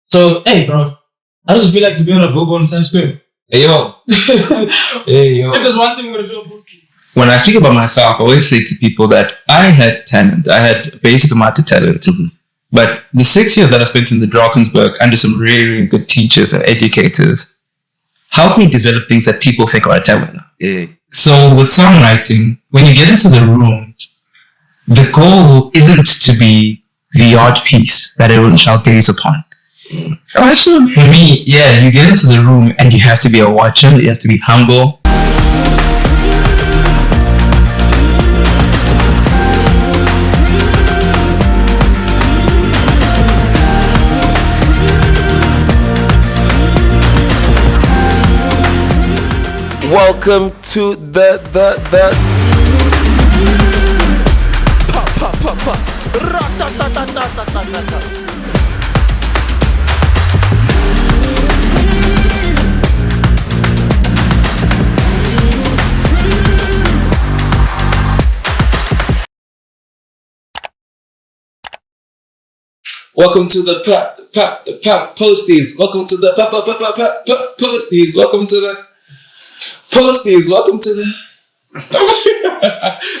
So, hey, bro, how does it feel like to be on a billboard in Times Square? Hey, yo. Hey, yo. If there's one thing we're going to do on Posties. When I speak about myself, I always say to people that I had talent. I had a basic amount of talent. Mm-hmm. But the 6 years that I spent in the Drakensberg under some really, really good teachers and educators helped me develop things that people think are a talent. Yeah. So with songwriting, when you get into the room, the goal isn't to be the art piece that everyone shall gaze upon. Actually, for me, yeah, you get into the room and you have to be a watcher, you have to be humble. Welcome to the Welcome to the Posties. Welcome to the Posties. Welcome to the Posties. Welcome to the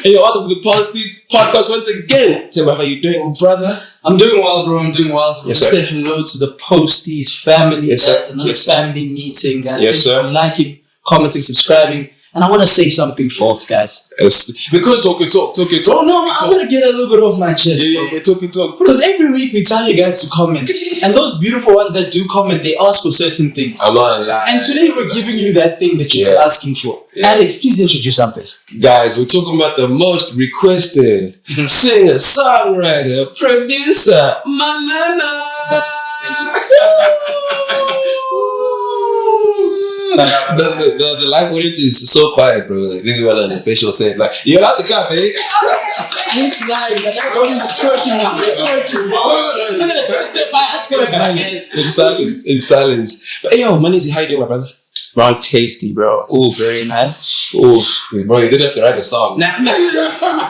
Hey, welcome to the Posties podcast once again. Tim, how you doing, brother? I'm doing well, bro. I'm doing well. Yes, sir. Say hello to the Posties family. Yes, sir. That's another Yes, sir. family meeting, guys. Yes, Thank you sir. for liking, commenting, subscribing. And I want to say something false, guys. Because talk. Oh no, I'm gonna get a little bit off my chest. Yeah, talk. Because every week we tell you guys to comment, and those beautiful ones that do comment, they ask for certain things. I'm not lying. And today we're giving you that thing that you're asking for. Yeah. Alex, please introduce our guest. Guys, we're talking about the most requested singer, songwriter, producer, Manana. The live audience is so quiet, bro. Like, really well an official saying, like, you're allowed to clap, eh? It's live. I'm going to twerking now. In silence. But hey, yo, Manizzi, how you doing, my brother? Wrong tasty, bro. Oof. Very nice. Oof. Bro, you didn't have to write a song. Nah,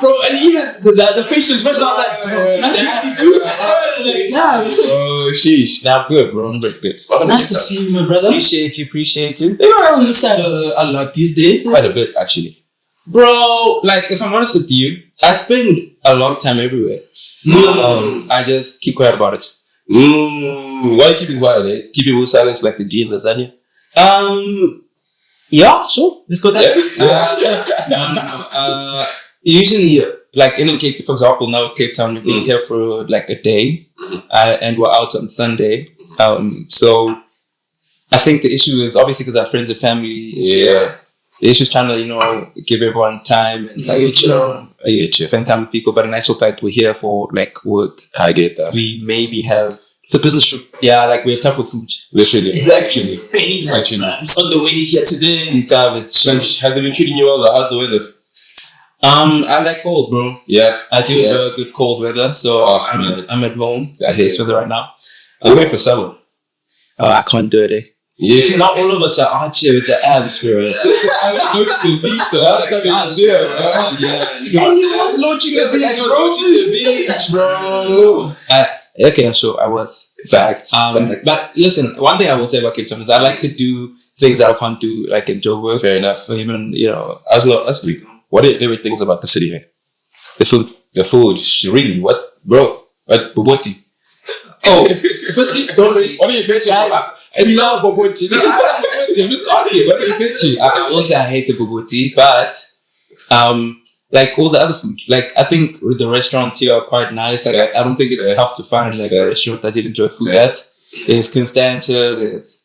bro, and even the facial expression, I was like, bro, 1962. Oh, sheesh. Nah, I'm good, bro. I'm very good. Nice to see you, my brother. Appreciate you. You're on this side a lot these days. Quite a bit, actually. Bro, like, if I'm honest with you, I spend a lot of time everywhere. I just keep quiet about it. Why are you keeping quiet, eh? Keep people silence like the G in lasagna? Yeah, sure. Let's go there. No. Usually, like in Cape, for example, now Cape Town, we've been here for like a day, and we're out on Sunday. So I think the issue is obviously because our friends and family. Yeah. The issue is trying to, give everyone time and I get you. spend time with people. But in actual fact, we're here for like work. I get that. We maybe have. It's a business trip. Yeah, like we have time for food. Literally. Exactly. Actually. It's on the way here today. Has it been treating you well? How's the weather? I like cold, bro. Yeah. I do enjoy good cold weather, so I'm at home. I hate this weather right now. I'm waiting for summer. Oh, I can't do it, eh? Yeah. See, not all of us are out here with the abs, bro. I went to go to the beach the last time I was here, bro. Yeah. And he was launching the beach, bro. Okay, sure, I was. Facts. But listen, one thing I will say about Cape Town is I like to do things that I can't do, like in Joburg. Fair enough. So even, what are your favorite things about the city here? the food. The food. Really? What? Bro. What? Buboti. Oh, firstly, don't raise. What are your favorite Guys, it's not Buboti. I'm just asking. What are your favorite? I won't say I hate the bobotie, but like all the other food. Like I think the restaurants here are quite nice. Like I don't think it's tough to find like a restaurant that you enjoy food at. There's Constantia, there's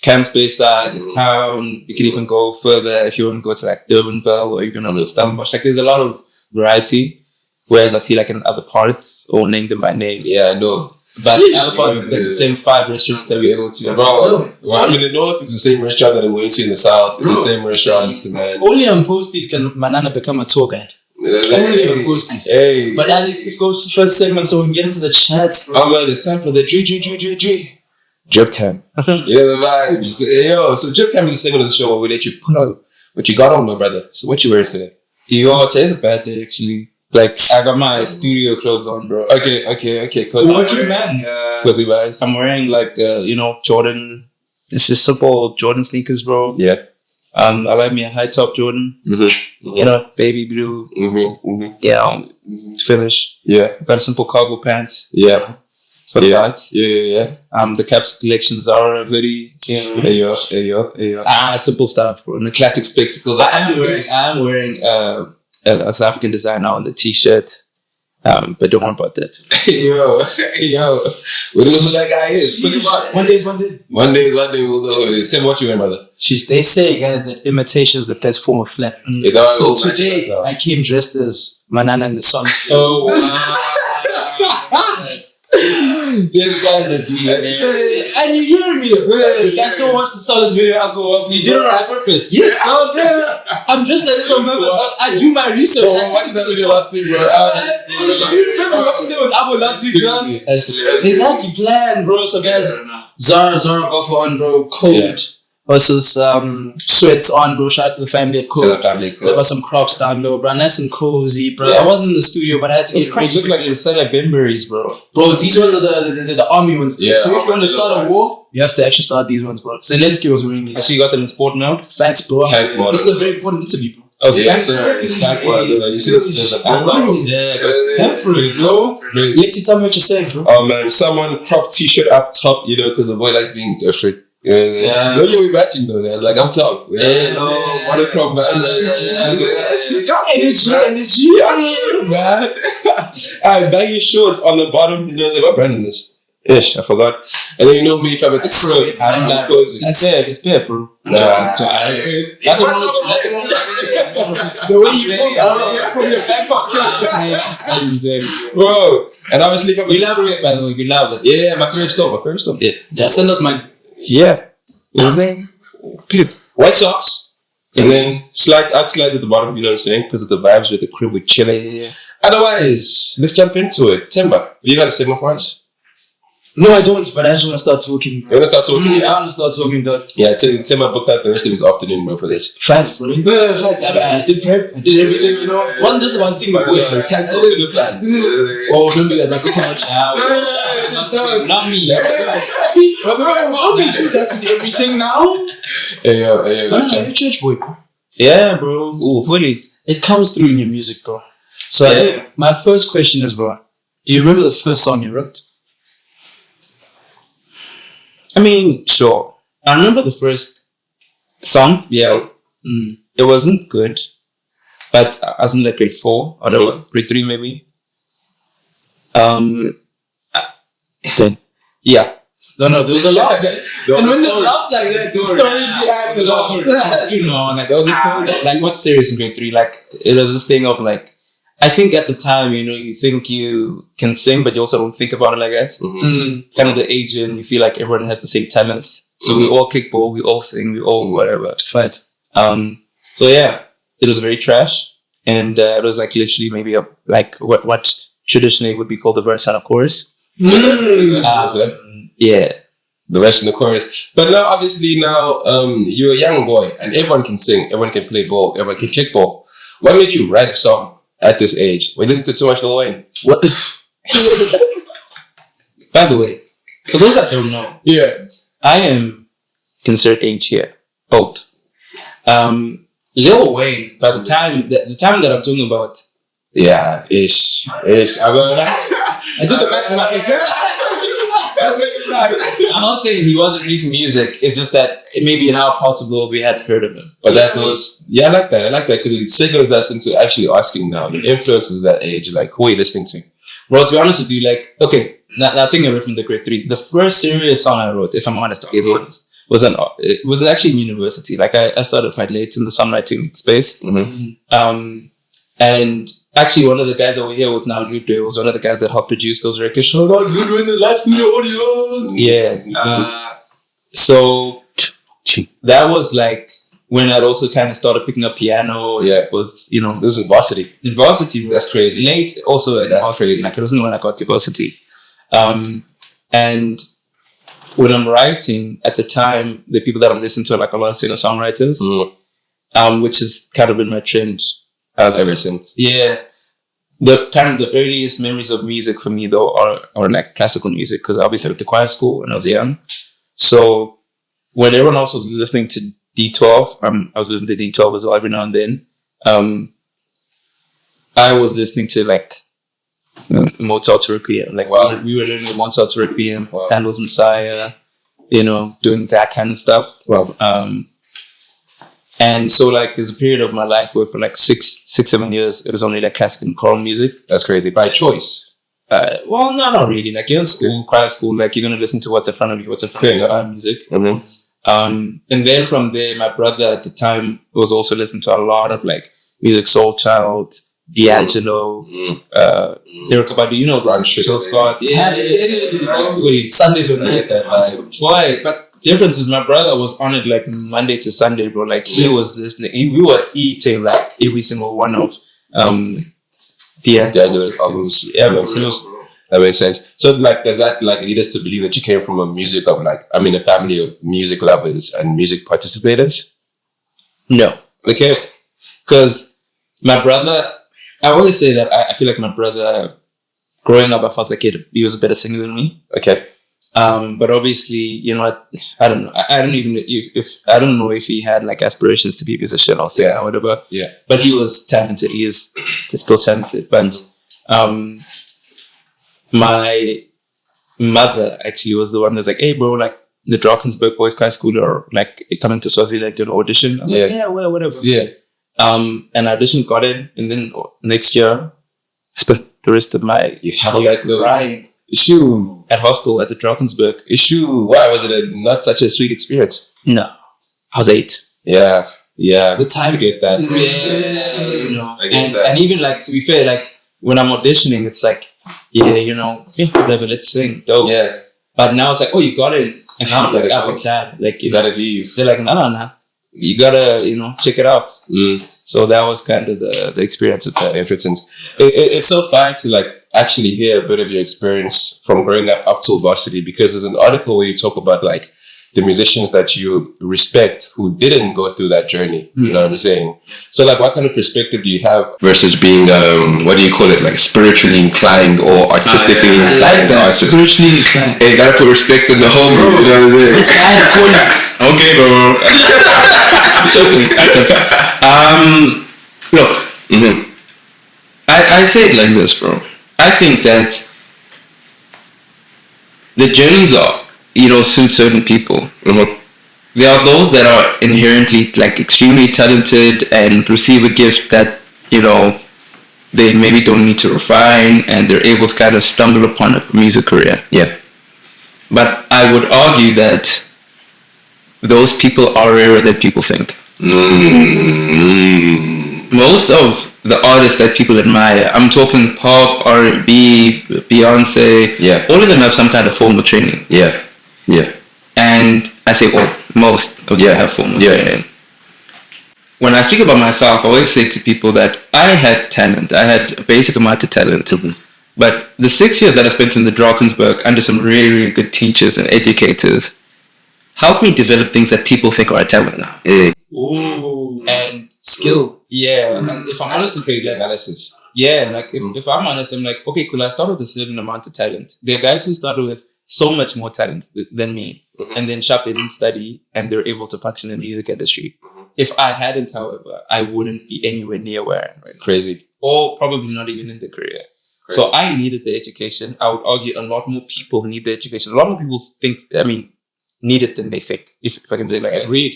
Camps Bayside, there's Town. You can even go further if you want to go to like Durbanville or even on the Stellenbosch. Like there's a lot of variety. Whereas I feel like in other parts, or name them by name. Yeah, I know. But other parts, it's like the same 5 restaurants that we go to. Bro, I'm in the north, it's the same restaurant that I'm going to in the south. It's the same restaurants, man. Only on Posties can Manana become a tour guide. Only on Posties. Hey. But at least let's go to the first segment so we can get into the chats. Oh man, it's time for the Drip time. Yeah, the vibes. Hey, yo, so Drip time is the segment of the show where we let you put on what you got on, my brother. So what you wearing today? Yo, today's a bad day actually. Like, I got my studio clothes on, bro. Okay. Cozy Working man. Cozy vibes. I'm wearing like, Jordan. It's just simple Jordan sneakers, bro. Yeah. I like me a high top Jordan. Baby blue. Yeah. Finish. Yeah. Got a simple cargo pants. Yeah. For the vibes. Yeah. The Caps Collection Zara hoodie. Hey yo. Simple stuff, bro. And the classic spectacles. I am wearing a South African designer on the t-shirt. But don't worry about that. yo. We don't know who that guy is. One day. One day we'll know who it is. Tell me what you wear, brother. They say, guys, that imitation is the best form of flat. Is that So today, I came dressed as Manana in the song. Oh, wow. This guy's a T. And you hearing me? You guys go watch the Solace video. I'll go up. You did it on purpose. Yes, I'm dressed like this on purpose. I do my research. Bro, watch that video last week, bro. Do you remember watching it with Abu last week, man? Exactly, planned, bro. So, guys, Zara got on, bro. Coat versus sweats on, bro. Shout out to the family at Coat. There was some Crocs down low, bro. Nice and cozy, bro. I wasn't in the studio, but I had to get Crocs look like they sell like Benberries, bro. Bro, these ones are the army ones. Yeah, so if you want to start a war, you have to actually start these ones, bro. Zelensky was wearing these. So you got them in sport now? Facts, bro. Tank model. This is a very important interview, bro. Oh, yeah, sir. It's tank model. You see this? Step for it, bro. Let's see, tell me what you're saying, bro. Oh man, someone crop t-shirt up top, because the boy likes being different. Yeah. No, you're matching though. Like up top. What a crop, man. Energy, man. Alright, baggy shorts on the bottom. What brand is this? Ish, I forgot. And then me if I'm at the front. That's it. It's beer, bro. The way you pull out from your back pocket. Bro. And obviously if I'm You love it, by the way. You love it. Yeah, my favorite stop. Yeah. Just send us my... Yeah. White socks. And then slide at the bottom, you know what I'm saying? Because of the vibes with the crib, we're chilling. Yeah. Otherwise, let's jump into it. Timber, you got a segment for us? No, I don't, but I just want to start talking, bro. You want to start talking? I want to start talking, dog. Yeah, Timber booked out the rest of his afternoon, bro, for this. Facts, bro. Facts. I did prep. I did everything, It wasn't just about singing, bro. Cancel the plans. Oh, don't do that. Like, come on. Not me. That's in everything now. Hey, yo, let's You're a church boy, bro. Yeah, bro. Ooh, fully. It comes through in your music, bro. So, my first question is, bro, do you remember the first song you wrote? I mean, sure. I remember the first song. Yeah. It wasn't good. But I was in like grade 4 or grade 3 maybe. Yeah. No, there was a lot. And when there's laughs like that, the stories behind the laughs. Like there was this thing, like what's serious in grade 3? Like it was this thing of like, I think at the time, you think you can sing, but you also don't think about it like that. It's kind of the age and you feel like everyone has the same talents. So we all kick ball, we all sing, we all whatever. Fight. So yeah, it was very trash. And it was like literally maybe what traditionally would be called the verse and a chorus. Yeah. The rest in the chorus. But now, obviously, you're a young boy and everyone can sing, everyone can play ball, everyone can kick ball. What made you write a song at this age? We listen to too much Lil Wayne. What? By the way, for those that don't know, I am insert age here, old. Lil Wayne, by the time that I'm talking about, ish. I did the math. I'm not saying he wasn't releasing music. It's just that maybe in our parts of the world we hadn't heard of him. But that goes, I like that because it signals us into actually asking now the influences of that age, like who are you listening to? Bro, to be honest with you, like, okay, now taking away from the grade 3, the first serious song I wrote, if I'm honest, it was actually in university. Like I started quite late in the songwriting space. And actually, one of the guys that we're here with now, Ludo, was one of the guys that helped produce those records. Shout out Ludo in the live studio audience. Yeah. So that was like when I'd also kind of started picking up piano. Yeah. It was, this is varsity. In varsity. That's crazy. Late also at That's varsity. crazy. Like it wasn't when I got to varsity. And when I'm writing, at the time, the people that I'm listening to are like a lot of singer-songwriters, which has kind of been my trend. Ever since. Yeah. The kind of the earliest memories of music for me though are like classical music, because obviously I went to choir school when I was young. So when everyone else was listening to D12, I was listening to D12 as well every now and then. I was listening to like Mozart's Requiem. Like we were learning Mozart's Requiem, Handel's Messiah, doing that kind of stuff. Wow. And so like there's a period of my life where for like 7 years it was only like classical and choral music. That's crazy. By choice. Well, no, not really. Like you're in school, choir school, like you're gonna listen to what's in front of you, what's in front of you, music. Mm-hmm. And then from there, my brother at the time was also listening to a lot of like music, Soul Child, D'Angelo, Erykah Badu, Jill Scott. Sundays were nice. Why? But difference is my brother was on it like Monday to Sunday, bro. Like he was listening. We were eating like every single one of D'Angelo's albums. That makes sense. So like, does that like lead us to believe that you came from a family of music lovers and music participators? No. Okay. Because my brother, I always say that I feel like my brother, growing up, I felt like he was a better singer than me. Okay. But obviously, I don't know. I don't know if he had like aspirations to be a musician or singer or whatever. Yeah. But he was talented. He is still talented. But my mother actually was the one that's like, hey bro, like the Drakensberg Boys Choir School are like coming to Swaziland, like do an audition. I'm like, yeah, well, whatever. Yeah. And I auditioned, got in, and then next year I spent the rest of my crying at hostel at the Drakensberg. Why was it not such a sweet experience? No. I was 8. Yeah. The time I get that. Yeah. And even like, to be fair, like when I'm auditioning, it's like, whatever, let's sing. Dope. Yeah. But now it's like, oh, you got it. And now I'm like, I'm excited. Like, you gotta leave. They're like, no. You gotta, check it out. So that was kind of the experience with that. Interesting. It's so fun to like actually hear a bit of your experience from growing up till varsity, because there's an article where you talk about like the musicians that you respect who didn't go through that journey. You know what I'm saying? So like, what kind of perspective do you have versus being, what do you call it? Like spiritually inclined or artistically inclined? Spiritually inclined. Hey, gotta put respect in the home. You know what I'm saying? Okay, bro. Look, I say it like this, bro. I think that the journeys are, suit certain people. There are those that are inherently like extremely talented and receive a gift that, they maybe don't need to refine, and they're able to kind of stumble upon a music career. Yeah. But I would argue that those people are rarer than people think. Most of the artists that people admire, I'm talking pop, R&B, Beyonce, all of them have some kind of formal training. Yeah. And I say, most of them have formal training. When I speak about myself, I always say to people that I had talent. I had a basic amount of talent. But the 6 years that I spent in the Drakensberg under some really, really good teachers and educators helped me develop things that people think are a talent now. Ooh. And skill. Yeah. And if I'm honest with you, analysis. Yeah, like if I'm honest, I'm like, okay, cool, I started with a certain amount of talent. There are guys who started with so much more talent than me. And then they didn't study and they're able to function in the music industry. If I hadn't, however, I wouldn't be anywhere near where I am right now. Crazy. Or probably not even in the career. Crazy. So I needed the education. I would argue a lot more people need the education. A lot more people need it than they think. If I can say like that. Agreed.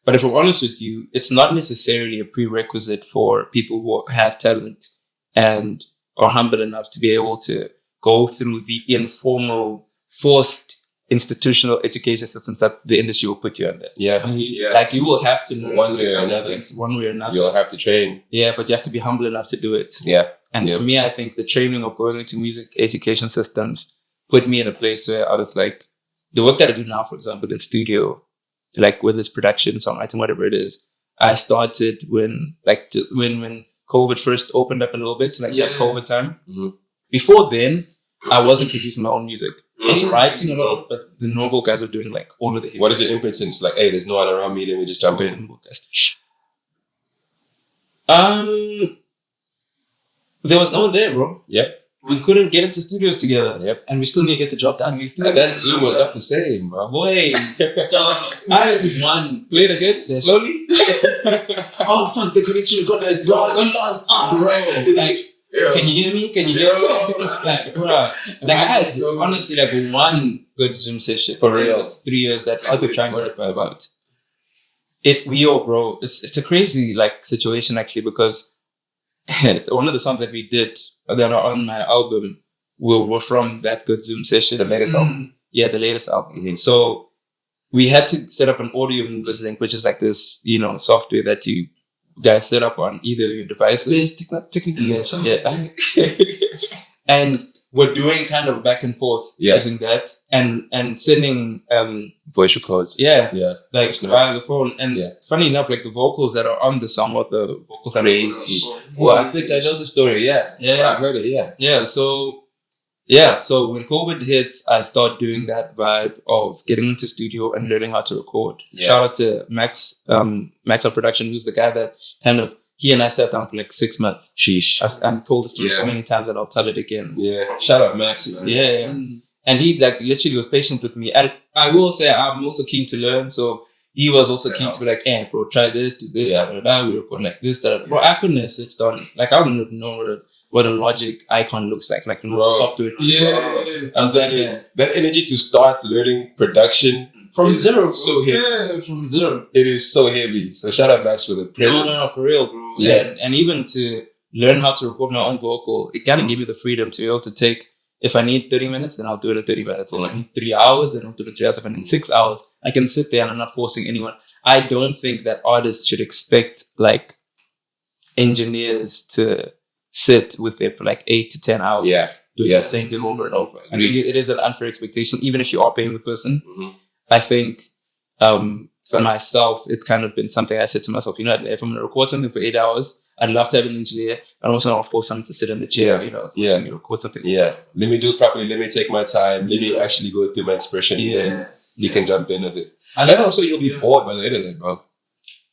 But if I'm honest with you, it's not necessarily a prerequisite for people who have talent and are humble enough to be able to go through the informal, forced institutional education systems that the industry will put you under. Yeah. Like you will have to know one way or another. You'll have to train. Yeah, but you have to be humble enough to do it. Yeah. And for me, I think the training of going into music education systems put me in a place where I was like, the work that I do now, for example, in studio, like with this production, songwriting, whatever it is, I started when COVID first opened up a little bit, like that COVID time. Before then, I wasn't producing my own music. I was writing a lot, but the Noble guys are doing like all of the. What is your impetus? It's like, hey, there's no one around me, let me just jump in. there was no one there, bro. Yep. We couldn't get into studios together. Yep. And we still need to get the job done. And that Zoom was not the same, bro. Boy, I had one. Play it again, slowly. Oh, fuck, the connection got lost. Bro. Like, can you hear me? Can you hear me? Like, bro. Like, I had, honestly, like, one good Zoom session for real. 3 years that I could try and work about. Bro, it's a crazy, like, situation, actually, because one of the songs that we did that are on my album were from that good Zoom session. The latest album? Yeah, the latest album. Mm-hmm. So we had to set up an audio movers link, which is like this, software that you guys set up on either your devices. Technically, yes. Yeah. And we're doing kind of back and forth using that and sending voice records. Yeah. Like That's nice. via the phone. And funny enough, like the vocals that are on the song or the vocals that Crazy. Well, I think I know the story, Yeah. I heard it, Yeah, so when COVID hits, I start doing that vibe of getting into studio and learning how to record. Yeah. Shout out to Max on production, who's the guy that he and I sat down for like 6 months. Sheesh. I've told this story so many times that I'll tell it again. Yeah. Shout out Max, man. Yeah. And he like literally was patient with me. And I will say I'm also keen to learn. So he was also keen to be like, hey, bro, try this, do this, we record like this, Bro, I couldn't have switched on. Like, I wouldn't have known what a Logic icon looks like software. I'm telling you, that energy to start learning production from zero. So heavy. Yeah, from zero. It is so heavy. So shout out Max for the presence. No, for real, bro. Yeah. And even to learn how to record my own vocal, it kind of gave me the freedom to be able to take, if I need 30 minutes, then I'll do it in 30 minutes. If I need 3 hours, then I'll do it in 3 hours. If I need 6 hours, I can sit there and I'm not forcing anyone. I don't think that artists should expect like engineers to sit with them for like 8 to 10 hours doing the same thing over and over. I think it is an unfair expectation, even if you are paying the person. Mm-hmm. I think for myself, it's kind of been something I said to myself, if I'm going to record something for 8 hours, I'd love to have an engineer. I also want to force someone to sit in the chair, record something. Yeah. Let me do it properly. Let me take my time. Let me actually go through my expression. Yeah. And you can jump in with it. And also you'll be bored by the end of it, bro.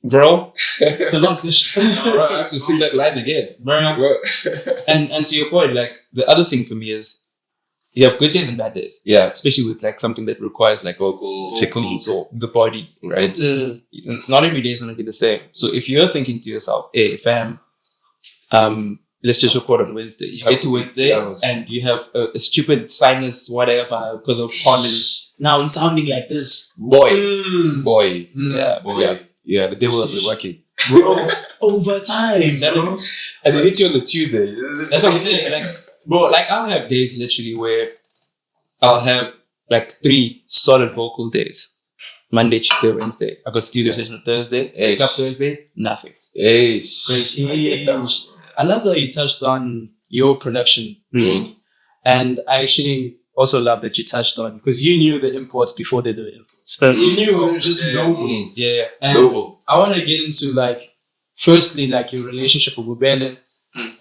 Bro, it's a long session. Bro, I have to sing that line again. Bro. And to your point, like the other thing for me is you have good days and bad days. Yeah. Especially with like something that requires like vocal techniques or the body, right? Not every day is going to be the same. So if you're thinking to yourself, hey fam, let's just record on Wednesday. You get to Wednesday and you have a stupid sinus, whatever, because of pollen. Now I'm sounding like this. Boy. Yeah. Yeah, the devil is working. Bro, over time, bro. And it hits you on the Tuesday. That's what I'm saying. Like, bro, like I'll have days literally where I'll have like 3 solid vocal days. Monday, Tuesday, Wednesday. I got studio session on Thursday. Wake up Thursday, nothing. I love that you touched on your production, really. And I actually also love that you touched on, because you knew the imports before they did the imports. So you knew it was just global. Yeah. And global. I want to get into like, firstly, like your relationship with Burna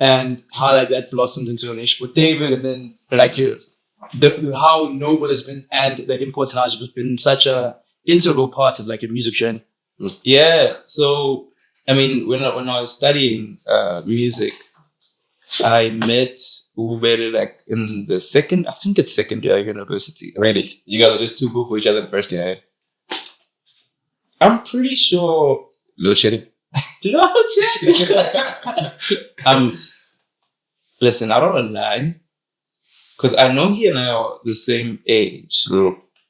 and how like that blossomed into a relationship with David, and then like how Noble has been, and the imports has been such a integral part of like your music journey. Yeah. So I mean, when I was studying music, I met Burna like in the second year university. Really? You guys are just too cool for each other in the first year, eh? I'm pretty sure. Load shedding? Listen, I don't want to lie, because I know he and I are the same age,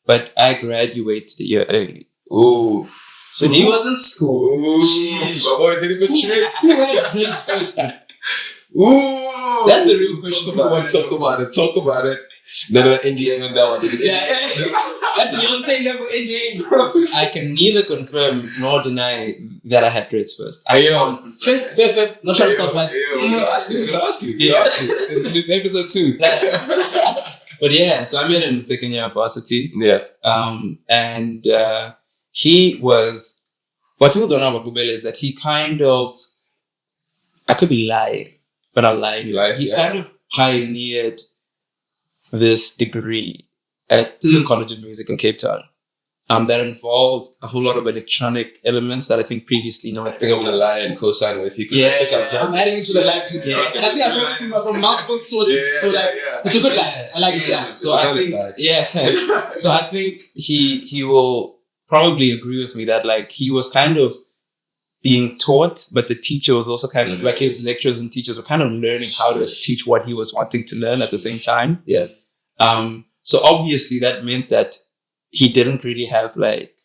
but I graduated a year early. Ooh. So he was in school. Ooh. My boy's hitting the trick. He went to his first time. Ooh. That's the real question. Talk about it. No, Indian and that one. That Beyonce level Indian, bro. I can neither confirm nor deny that I had dreads first. Fair. Not trying to stop that. I'll ask you. This episode 2. But yeah, so I met him in second year of varsity. Yeah. And he was, what people don't know about Bubele is that he kind of, I could be lying, but I'm lying. He kind of pioneered this degree at the College of Music in Cape Town. that involves a whole lot of electronic elements that I think previously no one. I think I'm gonna lie and co-sign with you. I'm adding to the line too. And I think I've heard it from multiple sources. So like, it's a good line. I like it. Yeah. So I think, so I think he will probably agree with me that like he was kind of being taught, but the teacher was also kind of like his lecturers and teachers were kind of learning how to teach what he was wanting to learn at the same time. Yeah. So obviously that meant that he didn't really have like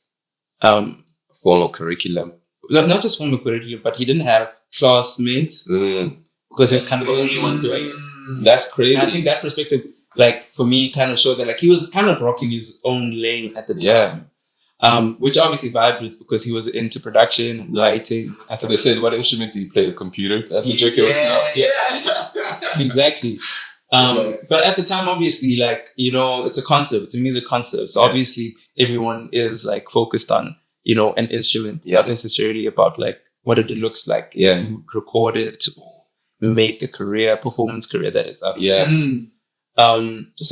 formal curriculum. Not just formal curriculum, but he didn't have classmates because he was kind of the only one doing it. That's crazy. And I think that perspective, like for me, kind of showed that like he was kind of rocking his own lane at the time. Which obviously vibed with because he was into production and lighting. I thought they said, what instrument do you play? The computer? That's the joke. Exactly. But at the time, obviously, like, you know, it's a concept, it's a music concept. So obviously everyone is like focused on, you know, an instrument, not necessarily about like what it looks like. You record it or make a career, performance career that is up. So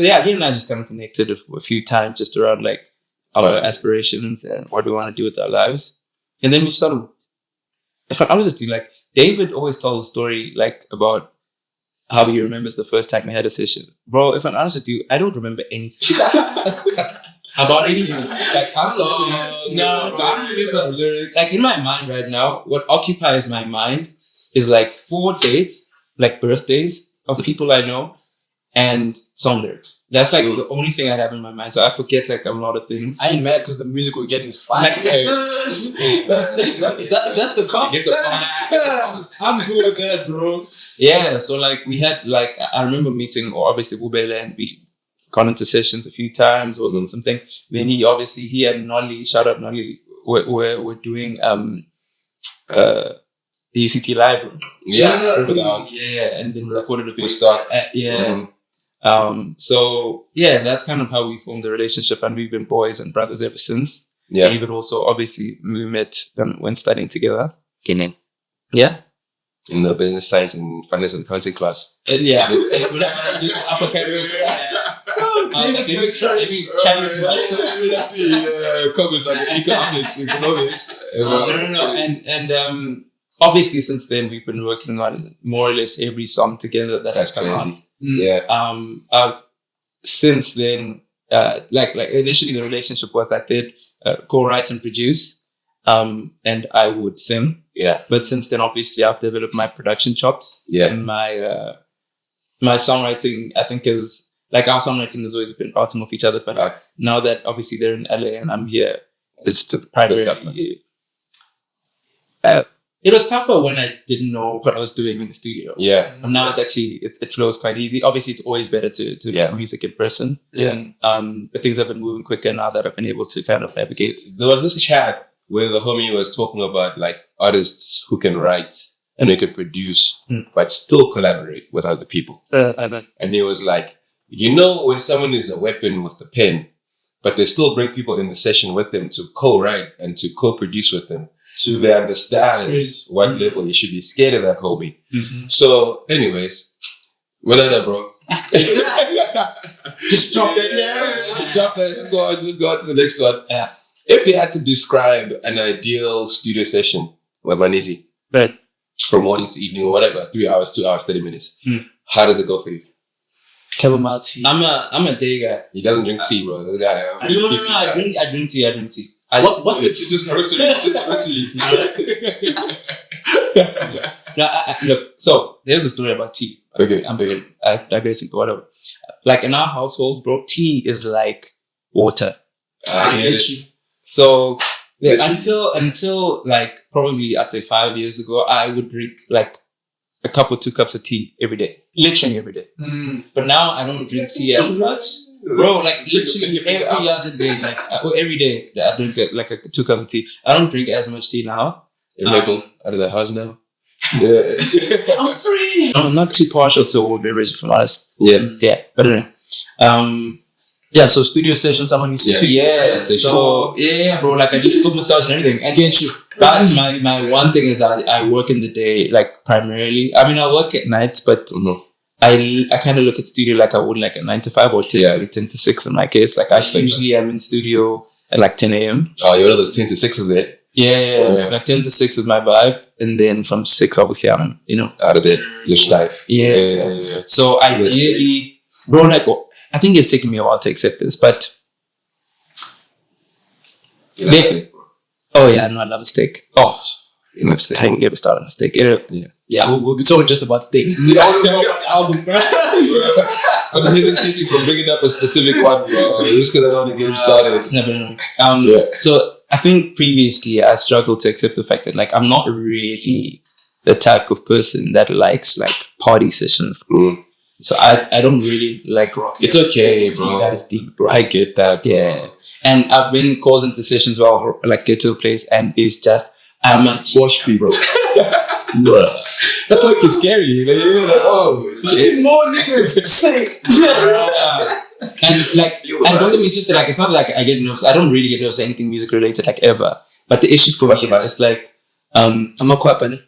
yeah, he and I just kind of connected a few times just around like our aspirations and what we want to do with our lives. And then we sort of, if I'm honest with you, like David always tells a story like about how he remembers the first time we had a session. Bro, if I'm honest with you, I don't remember anything. About anything. Like, I don't remember lyrics. Like in my mind right now, what occupies my mind is like 4 dates, like birthdays of people I know and song lyrics. That's like the only thing I have in my mind. So I forget like a lot of things. I ain't mad because the music we're getting is fire. That's the concept. I'm cool with that, bro. Yeah, so like we had like I remember meeting or obviously Bubele and we got into sessions a few times or something. Then he had Nolly, shout out Nolly. We're doing the UCT live. I remember that one. Yeah, and then recorded a video. We start. So yeah, that's kind of how we formed the relationship, and we've been boys and brothers ever since. David also, obviously, we met when studying together. Yeah. In the business science and finance and accounting class. Comments on economics. No. And obviously, since then, we've been working on more or less every song together that has come out. I've since then, like initially the relationship was that they'd co-write and produce, and I would sing. But since then, obviously, I've developed my production chops. And my songwriting, I think, is like our songwriting has always been bouncing off each other. But now that obviously they're in LA and I'm here, it's primarily. It was tougher when I didn't know what I was doing in the studio. And now it's actually, it flows quite easy. Obviously, it's always better to do music in person. But things have been moving quicker now that I've been able to kind of navigate. There was this chat where the homie was talking about like artists who can write and they could produce, but still collaborate with other people. And he was like, you know, when someone is a weapon with the pen, but they still bring people in the session with them to co-write and to co-produce with them. So they understand what level you should be scared of that homie. So, anyways, Manana, bro. Just drop that. Drop that. Let's go on to the next one. If you had to describe an ideal studio session with Manizi, from morning to evening or whatever, 3 hours, 2 hours, 30 minutes, how does it go for you? Chamomile tea. I'm a day guy. He doesn't drink tea, bro. No, I drink tea. What's it's just groceries. Look, so there's the story about tea. Okay. I'm digressing, whatever. Like in our household, bro, tea is like water. So until like probably I'd say 5 years ago, I would drink like a cup or 2 cups of tea every day, literally every day. But now I don't drink tea as much. Bro, like literally every other day, like every day I drink like 2 cups of tea. I don't drink as much tea now. You're able out of the house now. I'm free. I'm not too partial to all beverage, if I'm honest. But anyway. So studio sessions, someone needs to. Bro, like I do foot massage and everything. And get you. That's my one thing is I work in the day, like primarily. I mean, I work at nights, but I kind of look at studio like I would like a 9 to 5 or 10 to 6 in my case. Like I usually am in studio at like 10 a.m. Oh, you're one of those 10 to 6 of it. Yeah. Like 10 to 6 is my vibe. And then from 6, obviously, I'm, out of it, your life. Yeah. So ideally, bro, like, I think it's taken me a while to accept this, but. Oh, yeah, no, I love a steak. Oh, I love steak. I can get started on a steak. We'll be talking just about steak. I'm hesitating from bringing up a specific one, bro. Just because I don't want to get him started. No. So I think previously I struggled to accept the fact that like I'm not really the type of person that likes like party sessions. So I don't really like rock. It's okay, bro. That is deep, bro. I get that, bro. Yeah. And I've been called into sessions where I'll like get to a place and it's just wash people. That's like it's scary. You're like, more niggas say. And like, and don't get me twisted. Like, it's not like I get nervous. I don't really get nervous at anything music related, like ever. But the issue for me is just like, I'm not quite funny.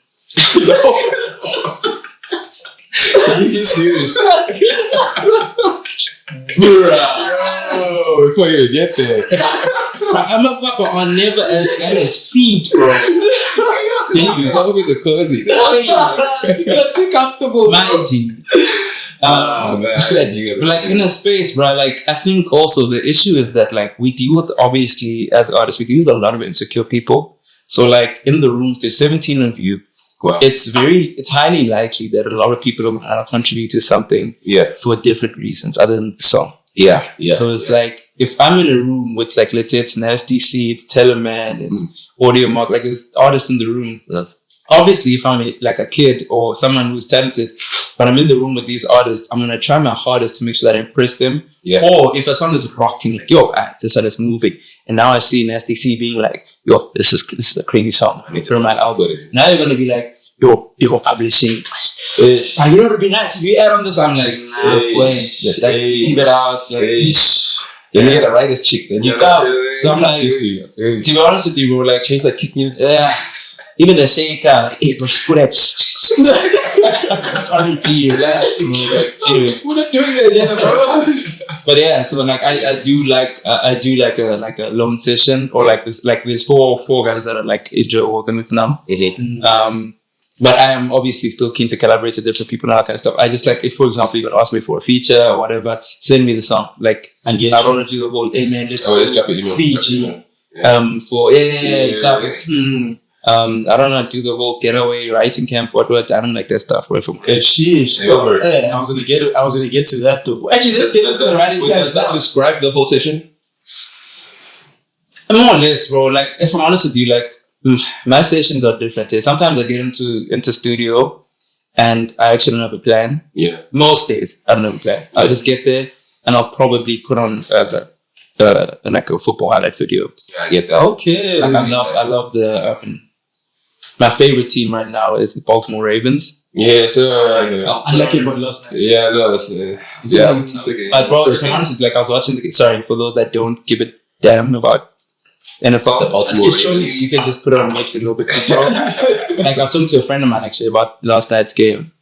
You be serious. Before you get there. I'm not quite, but I'll never ask his feet, bro. You're always a cozy. You're too comfortable. My G. Man. Like in a space, bro, like I think also the issue is that like we deal with, obviously as artists, we deal with a lot of insecure people. So like in the rooms, there's 17 of you. Wow. It's highly likely that a lot of people are going to contribute to something for different reasons other than the song. Yeah. So it's like, if I'm in a room with like, let's say it's Nasty C, it's Teleman, it's Audio Mark, like there's artists in the room. Obviously, if I'm like a kid or someone who's talented, but I'm in the room with these artists, I'm going to try my hardest to make sure that I impress them. Yeah. Or if a song is rocking, like, yo, this song is moving. And now I see Nasty C being like, yo, this is a crazy song. I need to throw my album. Now you're going to be like, yo, publishing. You know, it would be nice if you add on this. I'm like, nah, leave it out. Let me get a writer's chick then. You go. So I'm like, to be honest with you, bro, like, Chase like kick me. Yeah. Even the Shekhinah, like, hey, bro, put that. R&B, relax. Anyway. We're not doing that yet, bro. But yeah, so like I do like a lone session or like this, like there's four guys that are like enjoy working with now. But I am obviously still keen to collaborate with different people and all that kind of stuff. I just like, if for example you could ask me for a feature or whatever, send me the song. Like, I don't want to do the whole, hey man, let's drop your email. Fiji. I don't know, do the whole getaway writing camp, what. I don't like that stuff. I was gonna get to that too. Actually, let's get into the writing camp. Does that describe the whole session? More or less, bro. Like, if I'm honest with you, like, my sessions are different. Sometimes I get into studio and I actually don't have a plan. Yeah. Most days I don't have a plan. I'll just get there and I'll probably put on like a football highlight video. Yeah, I get that. Okay. Like, I love the my favorite team right now is the Baltimore Ravens. Yeah, so I like it, but last night. Yeah, no, it's okay. But bro, if I'm honest with you, like I was watching for those that don't give a damn about NFL, the Baltimore Ravens. You can just put it on Netflix a little bit. Like I was talking to a friend of mine actually about last night's game.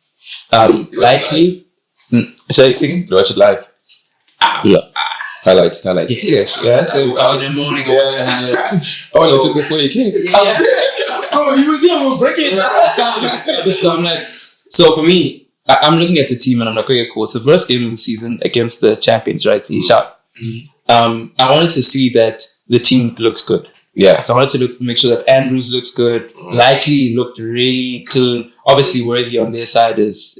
Likely, sorry, you watch it live. Highlights. Yes. Yeah. So in the morning, you took it before you came. Oh, he was here. We'll break it. So I'm like, so for me, I'm looking at the team and I'm like, okay, cool. It's the first game of the season against the champions, right? So you shout. I wanted to see that the team looks good. Yeah. So I wanted to make sure that Andrews looks good. Likely looked really clean. Obviously, Worthy on their side is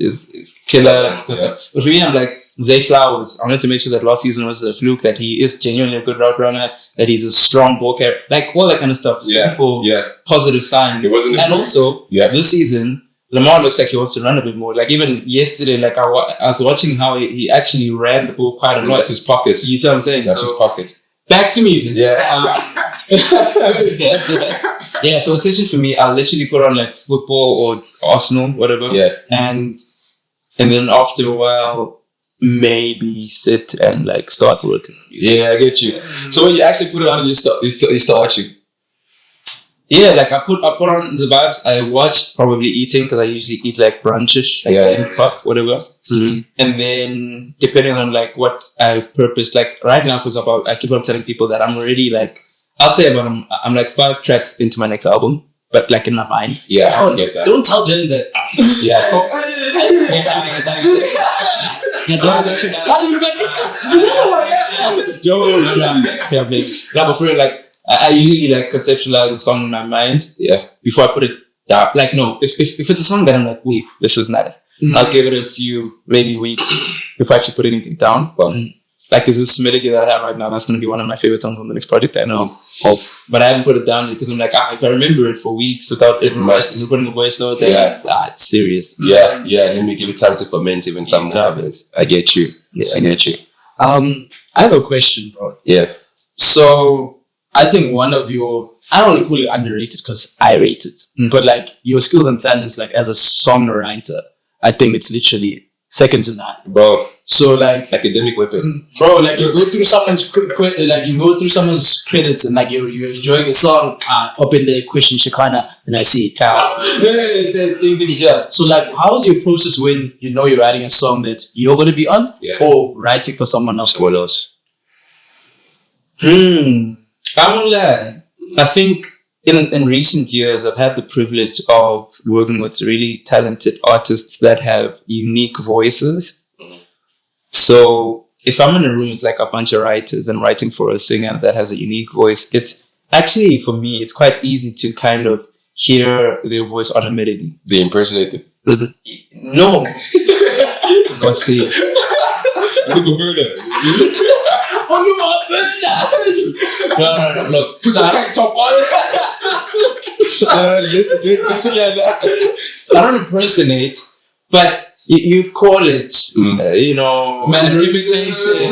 killer. Yeah. But for me, I'm like, Zay Flowers, I wanted to make sure that last season was a fluke, that he is genuinely a good route runner, that he's a strong ball carrier, like all that kind of stuff. For positive signs. And also, this season, Lamar looks like he wants to run a bit more. Like even yesterday, like I was watching how he actually ran the ball quite a lot. That's his pocket. You see what I'm saying? That's his pocket. Back to me. Yeah. Yeah, so a session for me, I'll literally put on like football or Arsenal, whatever. Yeah. And then after a while, maybe sit and like start working. Yeah, I get you. So when you actually put it on, you start watching. Yeah, like I put on the vibes. I watch probably eating because I usually eat like brunchish, like 8 o'clock, whatever. Mm-hmm. And then depending on like what I've purposed, like right now, for example, I keep on telling people that I'm already like I'll say I'm like 5 tracks into my next album, but like in my mind. Yeah, I get that. Don't tell them that. Yeah. But for real, like I usually like conceptualize a song in my mind. Yeah. Before I put it down. Like no, if it's a song that I'm like, wait, this is nice. I'll give it a few maybe weeks before I actually put anything down. But like there's this melody that I have right now that's gonna be one of my favorite songs on the next project. I know. But I haven't put it down because I'm like, if I remember it for weeks without even putting a voice note, then it's serious. Yeah. Let me give it time to ferment even some more of it. I get you. Yeah, I get you. I have a question, bro. Yeah. So I think one of your, I don't want to call it underrated because I rate it, but like your skills and talents, like as a songwriter, I think it's literally second to none, bro. So like academic weapon, bro. Like you go through someone's credits and like you're enjoying a song, pop in the question Shekhinah, and I see it. Yeah. So like, how's your process when you know you're writing a song that you're going to be on, or writing for someone else? Someone else. I won't lie. I think in recent years, I've had the privilege of working with really talented artists that have unique voices. So if I'm in a room with like a bunch of writers and writing for a singer that has a unique voice, it's actually, for me, it's quite easy to kind of hear their voice on a melody. The impersonator? No. Let's see. Burna. No. Look. Put the tank top on. I don't impersonate, but you call it, imitation.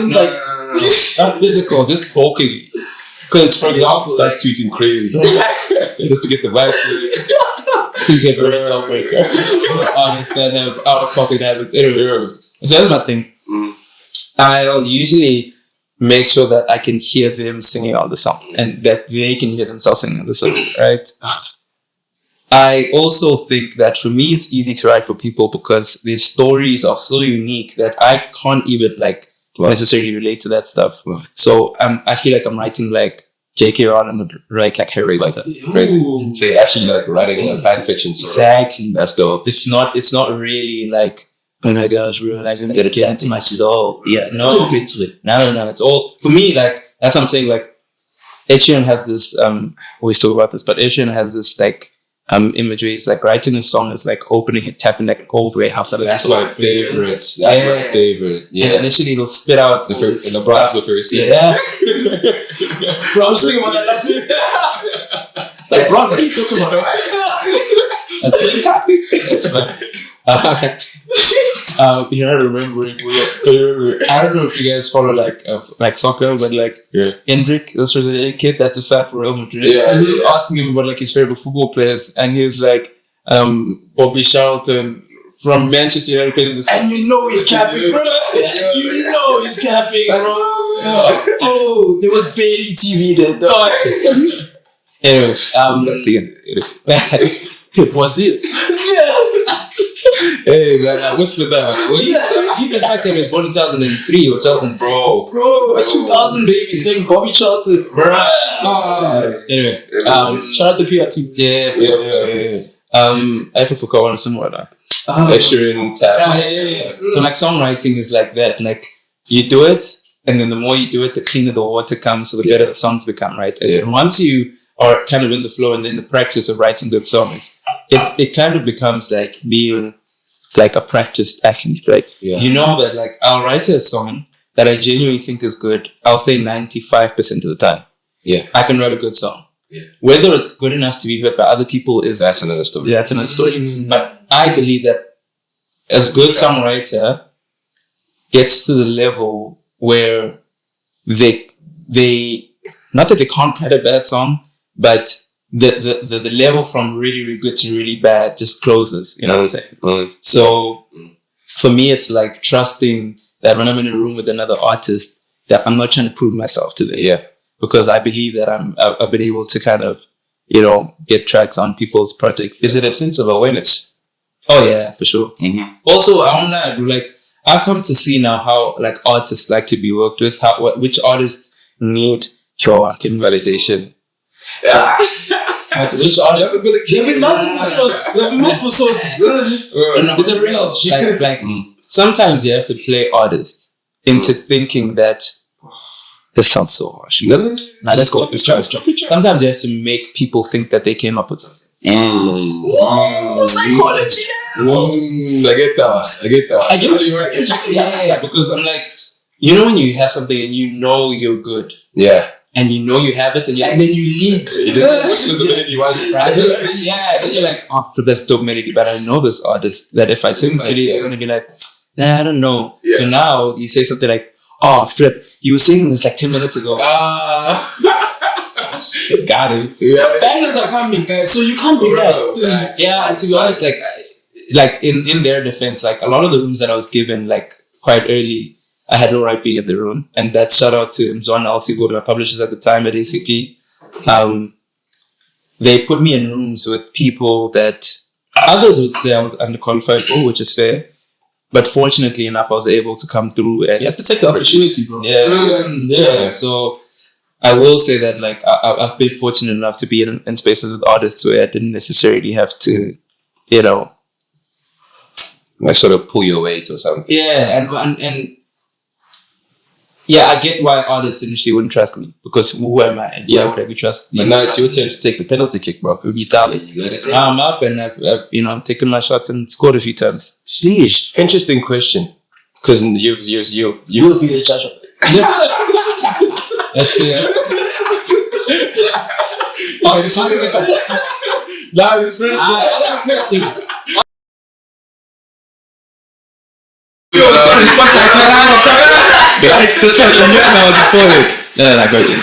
It's like not physical, just vocally. Because, for example, that's tweeting crazy just to get the vibes. You get very heartbreaker. Artists that have out of pocket habits. Anyway, so that's my thing. I'll usually make sure that I can hear them singing out the song and that they can hear themselves singing the song, right? I also think that for me, it's easy to write for people because their stories are so unique that I can't even necessarily relate to that stuff. Wow. So I feel like I'm writing like J.K. Rowling would write like Harry Potter. Crazy. So you're actually like writing a fan fiction story. Exactly. That's dope. It's not really like, oh my gosh, realizing that get into my soul. Yeah, no. No. It's all, for me, like, that's what I'm saying, like, Ed Sheeran has this, always talk about this, but Ed Sheeran has this, like, imagery. It's like writing a song is like opening and tapping like an old warehouse. That's my favorite. That's my favorite. Yeah. And initially it'll spit out the first, in the bronze before you see it. Yeah. Bro, I was thinking about that last week. It's like, bro, what are you talking about? That's really happy. That's fine. You're not remembering. I don't know if you guys follow like soccer, but like Hendrik, this was a kid that just signed for Real Madrid. Yeah, and we were asking him about like his favorite football players, and he's like Bobby Charlton from Manchester United. And you know he's capping, bro. You know he's capping, bro. Oh, there was barely TV there, though. Anyways, let's see it. Was it? Hey man, I whispered that. Even the fact that he was born in 2003 or 2006. Bro, 2000 baby saying Bobby Charlton, bro. Anyway, shout out the PRT. Yeah. I forgot one somewhere now. Ed Sheeran tap. Yeah. So like songwriting is like that. Like you do it, and then the more you do it, the cleaner the water comes, so the better the songs become, right? And once you are kind of in the flow and in the practice of writing good songs, it kind of becomes like being like a practiced athlete, right? Yeah. You know that like I'll write a song that I genuinely think is good. I'll say 95% of the time. Yeah. I can write a good song. Yeah. Whether it's good enough to be heard by other people that's another story. Yeah, that's another story. But I believe that a good songwriter gets to the level where they not that they can't write a bad song, but the level from really, really good to really bad just closes, you know what I'm saying? So for me, it's like trusting that when I'm in a room with another artist, that I'm not trying to prove myself to them. Yeah. Because I believe that I've been able to kind of, get tracks on people's projects. Is it a sense of awareness? Oh yeah, for sure. Mm-hmm. Also, I want to like, I've come to see now how like artists like to be worked with, which artists need your validation. Which artist? There'll be multiple sources. It's a real like sometimes you have to play artists into thinking that this sounds so harsh. Nah, let's go. Sometimes you have to make people think that they came up with something. Psychology. I get that. I get it. Yeah, because I'm like, you know when you have something and you know you're good. Yeah. And you know you have it, and then you lead. You just the melody once. Yeah, then you're like, oh, so that's dope melody, but I know this artist that if I sing this melody, they're gonna be like, nah, I don't know. Yeah. So now you say something like, oh, flip, you were singing this like 10 minutes ago. Got him. Bangers are coming, guys, so you can't be that. Yeah, and to be honest, like in their defense, like a lot of the rooms that I was given, like quite early, I had no right being in the room. And that's shout out to Mzwana Alsigo, my publishers at the time at ACP. They put me in rooms with people that others would say I was underqualified for, which is fair. But fortunately enough, I was able to come through. And you have to take the opportunity, bro. Yeah. So I will say that like I've been fortunate enough to be in spaces with artists where I didn't necessarily have to, you know, like sort of pull your weight or something. Yeah, and yeah, I get why artists initially wouldn't trust me, because who am I? And why would I be trusted? But now it's your turn to take the penalty kick, bro. You tell it. I'm up and I've taken my shots and scored a few times. Sheesh. Interesting question. Because you will be the judge of it. That's it.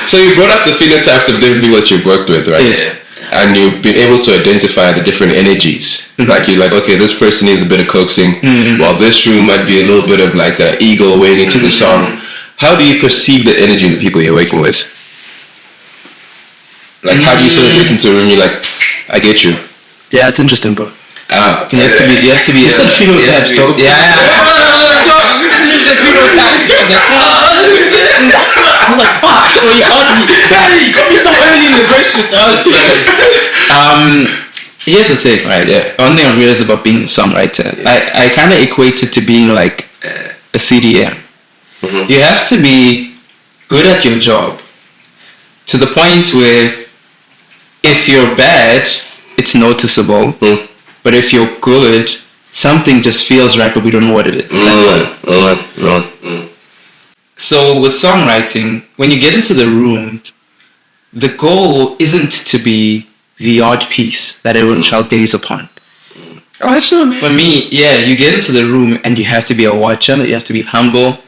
So you brought up the phenotypes of different people that you've worked with, right? Yeah. And you've been able to identify the different energies. Mm-hmm. Like you're like, okay, this person needs a bit of coaxing, while this room might be a little bit of like an ego weighing into the song. How do you perceive the energy of the people you're working with? Like how do you sort of listen to a room? You're like, I get you. Yeah, it's interesting, bro. You have to be. You said phenotypes, though. Yeah. You said phenotypes. I was like, fuck, you got me so early in the question, dog. Here's the thing, right? Yeah. One thing I realized about being a songwriter, I kind of equate it to being like a CDM. Mm-hmm. You have to be good at your job to the point where if you're bad, it's noticeable. Mm. But if you're good, something just feels right, but we don't know what it is. So with songwriting, when you get into the room, the goal isn't to be the odd piece that everyone shall gaze upon. Oh, that's so amazing. For me, yeah, you get into the room and you have to be a watcher, you have to be humble.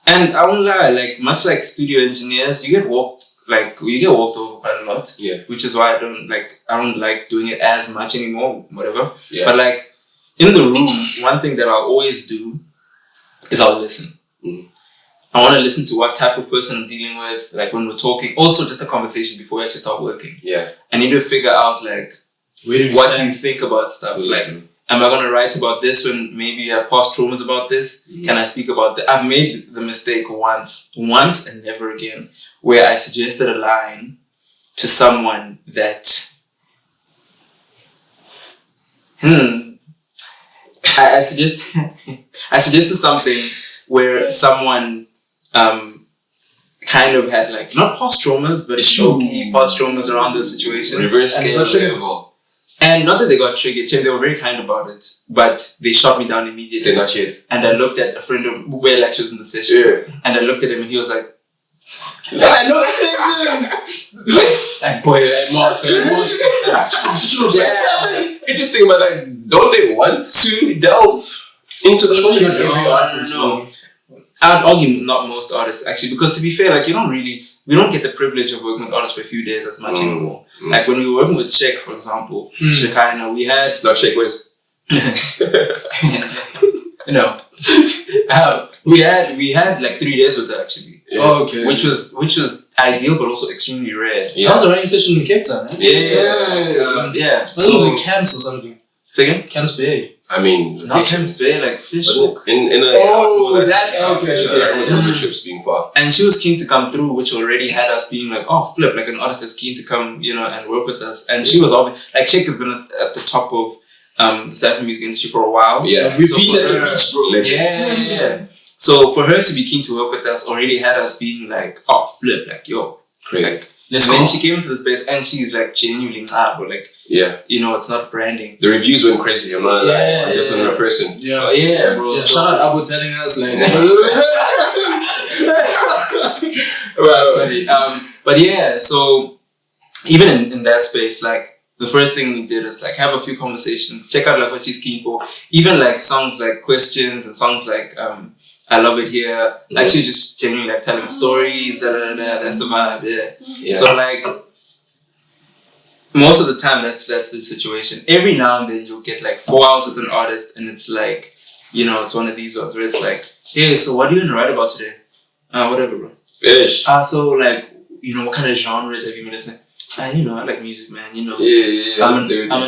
And I won't lie, like much like studio engineers, you get walked over quite a lot. Yeah. Which is why I don't like doing it as much anymore, whatever. Yeah. But like in the room, one thing that I'll always do is I'll listen. Mm. I want to listen to what type of person I'm dealing with, like when we're talking. Also, just a conversation before we actually start working. Yeah. I need to figure out like what you think about stuff. Like, am I going to write about this when maybe you have past traumas about this? Mm-hmm. Can I speak about that? I've made the mistake once and never again, where I suggested a line to someone that, I suggested something where someone kind of had like, not past traumas, but showy past traumas around the situation. Reverse scale. And not that they got triggered, they were very kind about it, but they shot me down immediately. Say not yet. And I looked at a friend of where like she was in the session, and I looked at him and he was like, I know that boy, Interesting, but like, don't they want to delve into the story? No. I would argue not most artists actually, because to be fair, like we don't get the privilege of working with artists for a few days as much anymore. Like when we were working with Shek, for example, Shekhinah, we had Shek West. No. We had like 3 days with her actually. Yeah. Oh, okay. Which was ideal but also extremely rare. Yeah. That was a rainy session in Cape Town, right? Yeah. That was in Camps or something. Say again? Camps Bay. I mean, not Thames Bay, like Fishhook. In a I remember the trips being far. And she was keen to come through, which already had us being like, oh, flip, like an artist that's keen to come, and work with us. And she was always like, Shek has been at the top of the South African music industry for a while. Yeah, we've been at the beach, bro. Yeah. So for her to be keen to work with us already had us being like, oh, flip, like, yo, crazy. Like, and then she came into the space and she's like genuinely bro, like, it's not branding. The reviews went crazy. I'm not lying. I'm just another person. Yeah, bro. Just shout out Abu telling us like. That's funny. But yeah, so even in that space, like the first thing we did is like have a few conversations, check out like what she's keen for. Even like songs like Questions and songs like I Love It Here. Like she's just genuinely like telling stories. That's the vibe. Yeah. So like most of the time that's the situation. Every now and then you'll get like 4 hours with an artist and it's like, it's one of these ones where it's like, hey, so what are you gonna write about today? Whatever, bro. Ish. So like, what kind of genres have you been listening? I like music, man. I'm an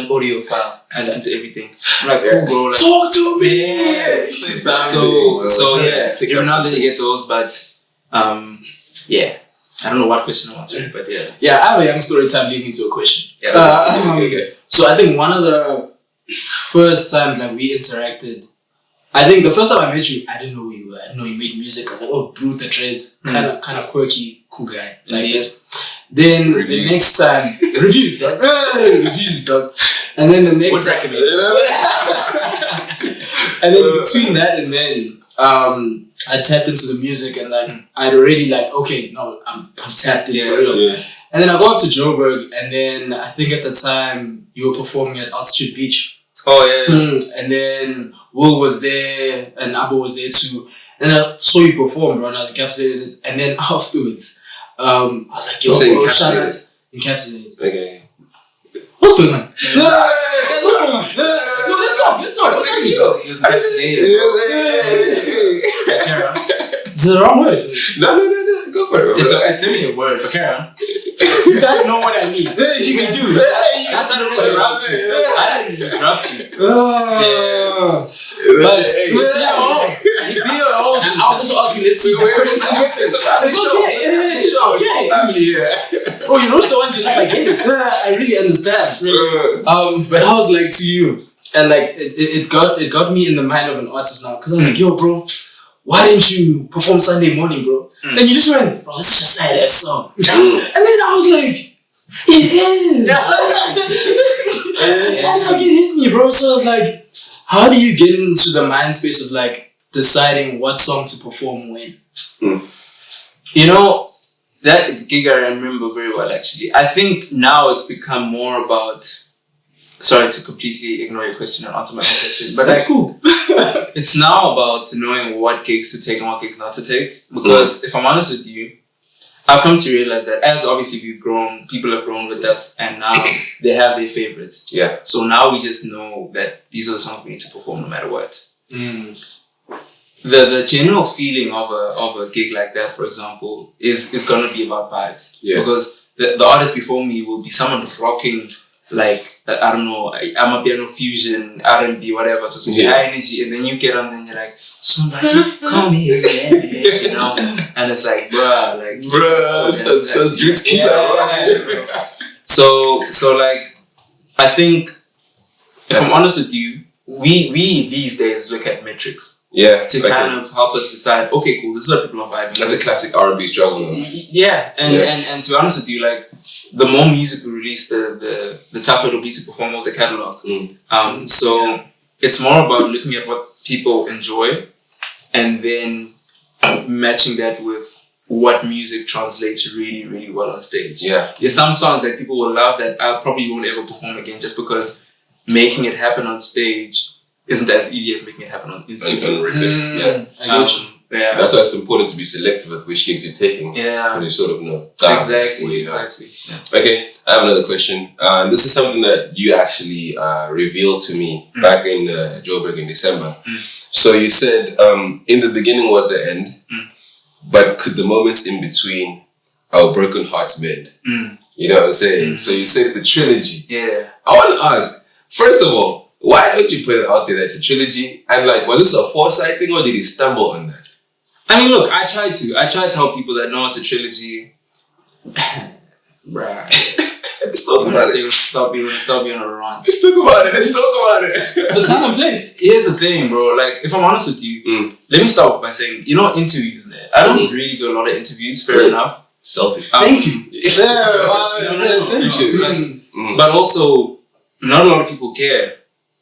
audiophile. I listen to everything. I'm like, cool, bro. Like, talk to me. So yeah. Every now and then you get those, but yeah. I don't know what question I'm answering, but yeah. Yeah, I have a young story time leading to a question. Yeah. Okay. So I think one of the first times like we interacted, I think the first time I met you, I didn't know who you were. I didn't know you made music. I was like, oh, Brute the Dreads, kind of quirky, cool guy. Like that. Then the next time, reviews, dog. And then the next time, and then between that and then, I tapped into the music and like I'd already like, okay, no, I'm tapped in for real. Yeah. And then I go up to Joburg and then I think at the time you were performing at Altitude Beach. Oh yeah. And then Will was there and Abu was there too. And I saw you perform, bro, and I was encapsulated. And then afterwards, I was like, yo, bro, shout out. Encapsulated. Okay. What's going on? What's going on? No, let's talk. What's up? He was encapsulated. Is it the wrong word? No. Go for it. It's a feminine word, but carry on. You guys know what I mean. You do. That's how to interrupt you. I didn't interrupt you. But I was also asking this question. It's okay. Bro, you know the ones you like, I get it. I really understand. But I was like to you, and like it got me in the mind of an artist now, because I was like, yo, bro, why didn't you perform Sunday morning, bro? And you just went, bro, let's just say that song. And then I was like, it is. And like it hit me, bro. So I was like, how do you get into the mind space of like deciding what song to perform when? That gig I remember very well actually. I think now it's become more about, sorry to completely ignore your question and answer my own question, but that's cool. It's now about knowing what gigs to take and what gigs not to take. Because if I'm honest with you, I've come to realize that as obviously we've grown, people have grown with us, and now they have their favorites. Yeah. So now we just know that these are the songs we need to perform no matter what. The general feeling of a gig like that, for example, is gonna be about vibes. Yeah. Because the artist before me will be someone rocking like, I don't know, I'm a piano fusion, R&B, whatever. So high energy, and then you get on, then you're like, somebody call me again, and it's like, bruh, so street killer. So like, I think if I'm honest with you, we these days look at metrics, to kind of help us decide, okay, cool, this is what people are vibing. That's a classic R&B struggle, though. And to be honest with you, like, the more music we release, the tougher it'll be to perform all the catalog. So it's more about looking at what people enjoy and then matching that with what music translates really, really well on stage. Yeah. There's some songs that people will love that I probably won't ever perform again, just because making it happen on stage isn't as easy as making it happen on Instagram. Yeah. That's why it's important to be selective with which gigs you're taking. Yeah. Because you sort of know. Exactly. Yeah. Okay, I have another question. This is something that you actually revealed to me back in Joburg in December. So you said, in the beginning was the end, but could the moments in between our broken hearts mend? You know what I'm saying? So you said the trilogy. Yeah. I want to ask, first of all, why don't you put it out there that it's a trilogy? And like, was this a foresight thing or did he stumble on that? I mean, look, I try to tell people that no, it's a trilogy. Bruh. Let's talk about it. Stop being on a rant. Let's talk about it. The time and place. Here's the thing, bro. Like, if I'm honest with you, let me start by saying, interviews. I don't really do a lot of interviews. Fair enough. Selfish. Thank you. But also, not a lot of people care,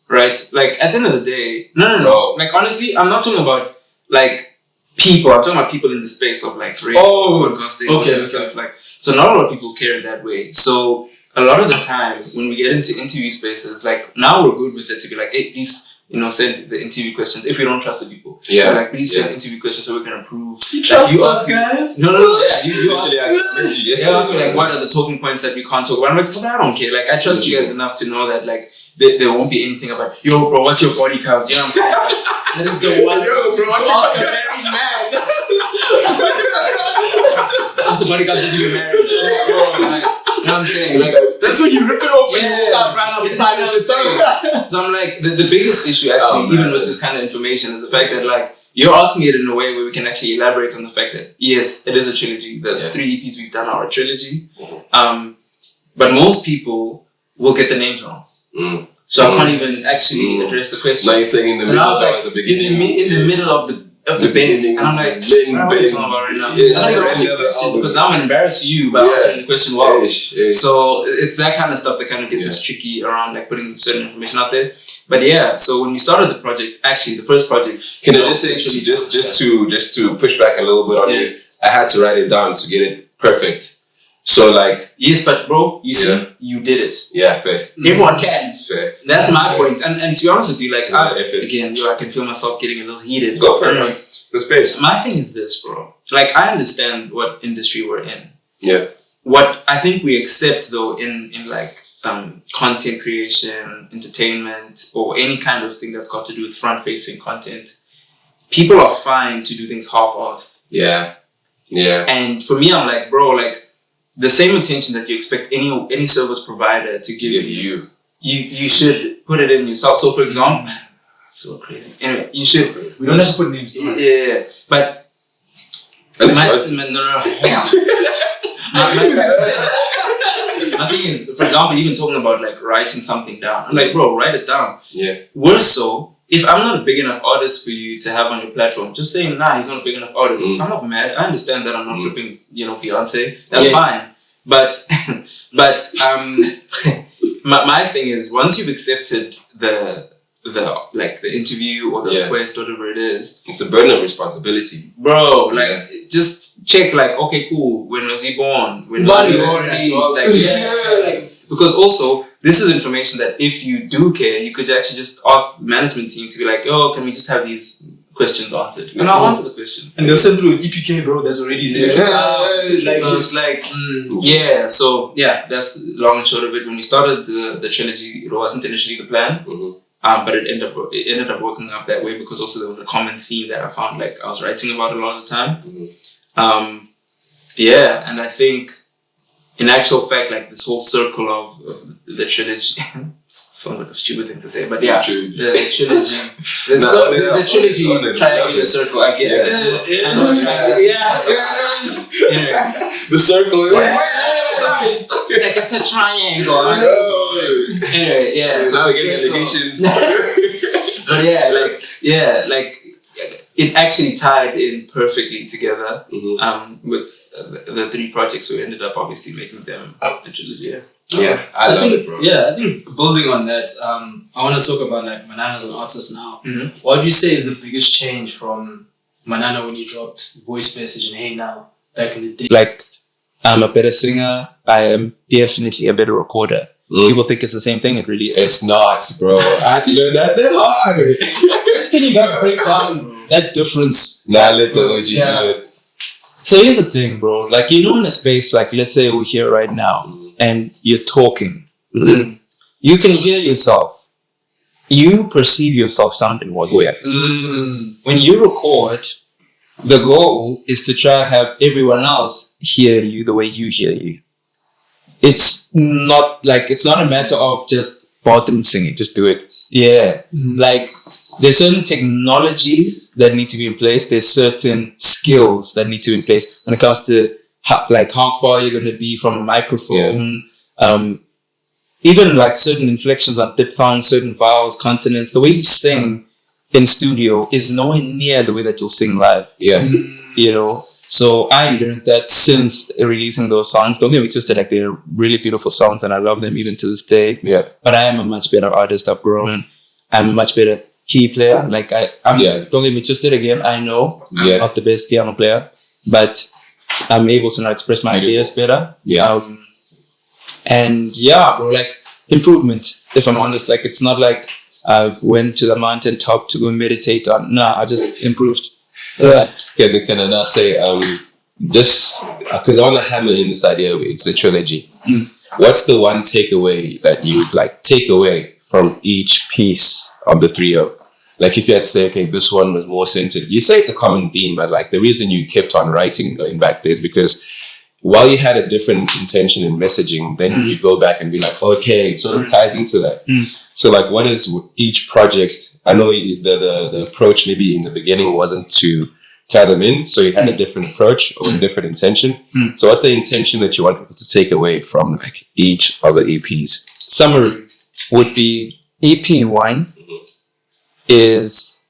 right? Like, at the end of the day, no. Like, honestly, I'm not talking about like people. I'm talking about people in the space of like radio, podcasting, and stuff like. So not a lot of people care in that way. So a lot of the time when we get into interview spaces, like now we're good with it to be like, hey, please, send the interview questions if we don't trust the people. Yeah. Like, please send interview questions so we can approve. You trust us, guys? No. You ask me like, what are the talking points that we can't talk about? I'm like, but I don't care. Like, I trust you guys enough to know that like there won't be anything about, yo, bro, what's your body count? You know what I'm saying? Like, that is the one. Yo, bro, Oscar married man. What's the body count to be married? Bro, like, you know what I'm saying? Like, that's when you rip it off and you walk out right up inside of the So I'm like, the biggest issue actually, even with this kind of information, is the fact that like, you're asking it in a way where we can actually elaborate on the fact that yes, it is a trilogy. The 3 EPs we've done are a trilogy. But most people will get the names wrong. So I can't even actually address the question. Now you're saying in the middle of the beginning. In the middle of the band. And I'm like, what are you talking about right now? Because now I'm going to embarrass you by answering the question well. So it's that kind of stuff that kind of gets us tricky around like putting certain information out there. But yeah, so when we started the project, actually the first project. Can I just say, just to push back a little bit on you, I had to write it down to get it perfect. So like... Yes, but bro, you see, you did it. Yeah, fair. Everyone can. Fair. That's my point. And to be honest with you, like, I can feel myself getting a little heated. Go for it. It's the space. My thing is this, bro. Like, I understand what industry we're in. Yeah. What I think we accept, though, in like content creation, entertainment, or any kind of thing that's got to do with front-facing content, people are fine to do things half-assed. Yeah. Yeah. And for me, I'm like, bro, like, the same attention that you expect any service provider to give you should put it in yourself. So, for example, so crazy. Anyway, you should. We don't have to put names down. Yeah, but my thing is, for example, even talking about like writing something down. I'm like, bro, write it down. Yeah. Worse so, if I'm not a big enough artist for you to have on your platform, just saying, nah, he's not a big enough artist. I'm not mad. I understand that I'm not flipping, Beyonce. That's fine. But my thing is, once you've accepted the interview or the request, whatever it is, it's a burden of responsibility, bro. Like, just check. Like, okay, cool. When was he born? When was he born? Because also, this is information that if you do care, you could actually just ask the management team to be like, oh, can we just have these questions answered? And I'll answer the questions. And they'll send through an EPK, bro, that's already there. So that's long and short of it. When we started the trilogy, it wasn't initially the plan. But it ended up working out that way because also there was a common theme that I found like I was writing about a lot of the time. And I think in actual fact, like this whole circle of the trilogy sounds like a stupid thing to say, but the trilogy, the trilogy triangular circle. I get it. Anyway, the circle. Like it's a triangle. Anyway, So now we get allegations. But it actually tied in perfectly together with the 3 projects. So we ended up obviously making them a trilogy. I love it, bro. Yeah, I think building on that, I want to talk about like Manana as an artist now. What would you say is the biggest change from Manana when you dropped Voice Message and Hey Now back in the day? Like, I'm a better singer. I am definitely a better recorder. People think it's the same thing. It really is. It's not, bro. I had to learn that the hard way. Can you guys break down that difference? Nah, let the OG do it. So here's the thing, bro. Like, in a space, like, let's say we're here right now and you're talking. You can hear yourself. You perceive yourself sounding one way. When you record, the goal is to try to have everyone else hear you the way you hear you. It's not a matter of just bathroom singing. Just do it. Yeah. Like, there's certain technologies that need to be in place. There's certain skills that need to be in place when it comes to how far you're going to be from a microphone. Even like certain inflections on diphthongs, certain vowels, consonants. The way you sing in studio is nowhere near the way that you'll sing live. Yeah. You know? So I learned that since releasing those songs. Don't get me twisted, like they're really beautiful songs and I love them even to this day. Yeah. But I am a much better artist. I've grown. I'm a much better key player. Like don't get me twisted again. I know I'm not the best piano player, but I'm able to now express my ideas better. Yeah. And yeah, bro, like improvement, if I'm honest. Like it's not like I've went to the mountain top to go meditate on. Nah, I just improved. Can I now say this, because I want to hammer in this idea of it's a trilogy. What's the one takeaway that you would like take away from each piece of the trio? Like if you had to say, okay, this one was more centered. You say it's a common theme, but like the reason you kept on writing going back there is because while you had a different intention in messaging, then you go back and be like, okay, it sort of ties into that. So like what is each project? I know the approach maybe in the beginning wasn't to tie them in, so you had a different approach or a different intention. So what's the intention that you want people to take away from like each of the EPs? Summary would be EP1 is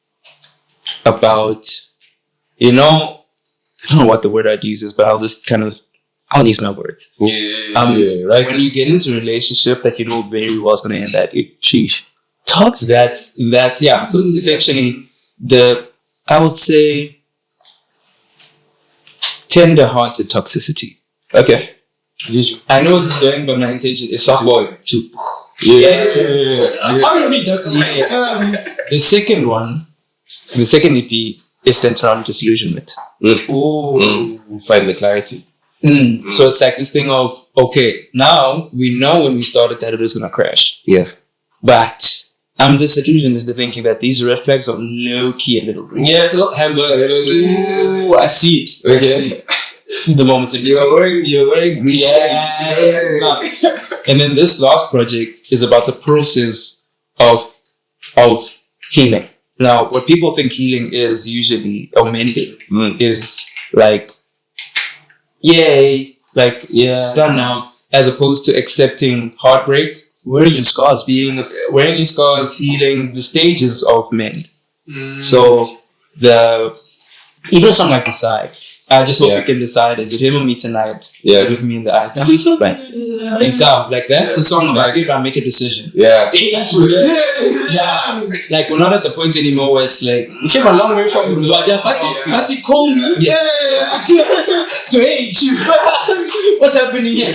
about, I don't know what the word I'd use is, but I'll use my words. Right. When you get into a relationship that you know very well is going to end that sheesh. Talks. That's yeah. So it's essentially I would say, tender-hearted toxicity. Okay. I know what it's doing, but my intention is Soft boy. to. I'm gonna read that. The second one, the second EP is centered around disillusionment. Find the clarity. So it's like this thing of, okay, now we know when we started that it was going to crash. Yeah. But I'm disillusioned into thinking that these red flags are low-key a little rude. Yeah, it's a little hamburger. Ooh, I see. Okay. The moments of You're wearing green shades. And then this last project is about the process of healing. Now, what people think healing is usually, or mending, is like, yay, like, it's done now, as opposed to accepting heartbreak, wearing your scars, wearing your scars, healing, the stages of mend. So, even a song like Decide, I just hope you can decide, is it him or me tonight? Yeah. With me in the eye. Like that's a song about if I make a decision. Yeah. Like we're not at the point anymore where it's like You came a long way from Fatty call me. To age. What's happening here?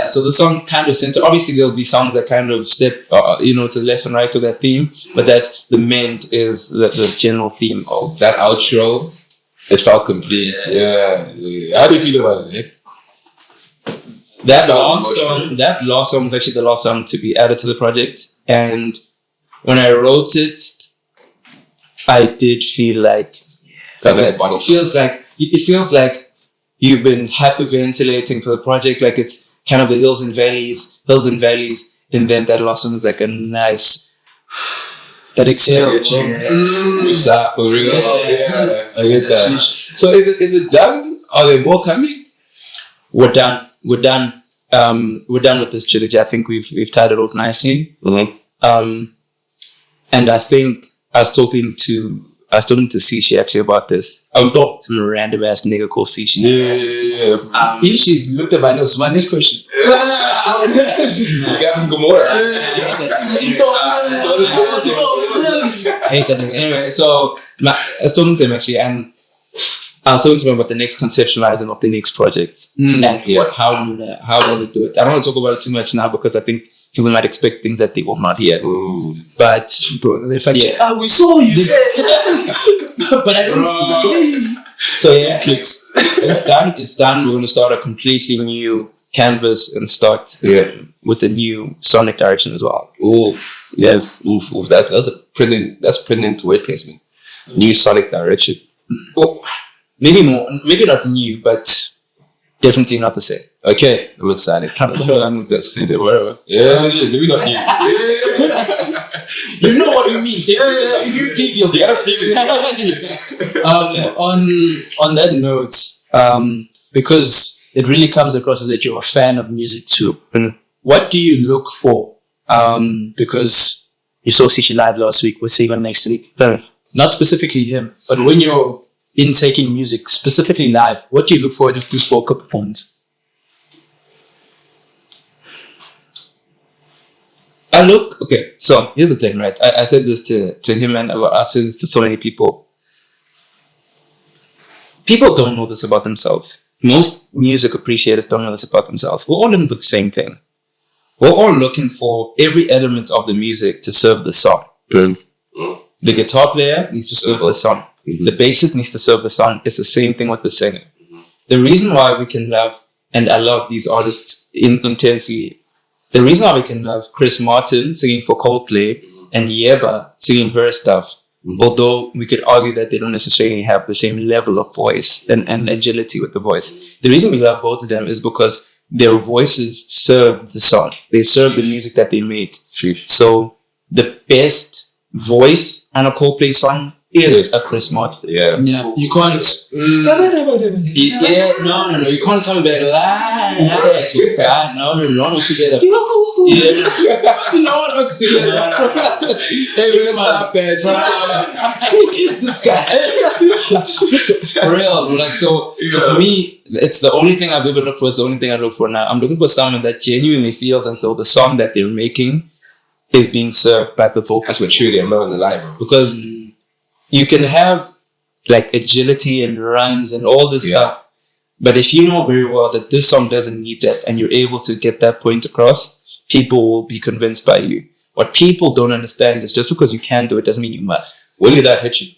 So the song kind of center. Obviously, there'll be songs that kind of step, to the left and right to that theme. But that's the mend is the general theme of that outro. It felt complete. Yeah. How do you feel about it, Nick? That last song was actually the last song to be added to the project. And when I wrote it, I did feel like it feels like you've been hyperventilating for the project, like it's kind of the hills and valleys, and then that last one is like a nice that exhale. For real. Yeah, I get that. So is it done? Are there more coming? We're done with this trilogy. I think we've tied it off nicely. And I think I was talking to Sishi actually about this. Some random ass nigga called Sishi. Yeah. He looked at my nose. My next question. You got him Gamora. I hate that nigga. Anyway, so I was talking to him actually, and I was talking to him about the next conceptualizing of the next projects and how I want to do it. I don't want to talk about it too much now because I think people might expect things that they will not hear. But bro, if we saw you said, but I don't see. So clicks. It's done. We're going to start a completely new canvas and start with a new sonic direction as well. Oof. Yes. Oof. That's brilliant word placement. New sonic direction. Oh, maybe not new, but definitely not the same. Okay, I'm excited. I'm just saying whatever. Yeah, maybe not new. You know what I mean. If you keep your on that note, because it really comes across as that you're a fan of music too. What do you look for? Because you saw Sishi live last week, we'll see him next week. Not specifically him, but when you're intaking music, specifically live, what do you look for in this vocal performance? Okay, so here's the thing, right? I said this to him, and I've said this to so many people. People don't know this about themselves. Most music appreciators don't know this about themselves. We're all looking for the same thing. We're all looking for every element of the music to serve the song. The guitar player needs to serve the song. The bassist needs to serve the song. It's the same thing with the singer. The reason why we can love, and I love these artists intensely, the reason why we can love Chris Martin singing for Coldplay and Yeba singing her stuff, although we could argue that they don't necessarily have the same level of voice and agility with the voice. The reason we love both of them is because their voices serve the song. They serve the music that they make. So the best voice on a Coldplay song is a Chris Martin. Yeah. You can't. No. You can't come back no, together. Stop that, Who is this guy? For real, like so for me, it's the only thing I've ever looked for. It's the only thing I look for now. I'm looking for someone that genuinely feels as though the song that they're making is being served by the vocal. That's what truly I'm not in the live, bro. Because you can have like agility and rhymes and all this stuff, but if you know very well that this song doesn't need that and you're able to get that point across, people will be convinced by you. What people don't understand is just because you can do it doesn't mean you must. When did that hit you?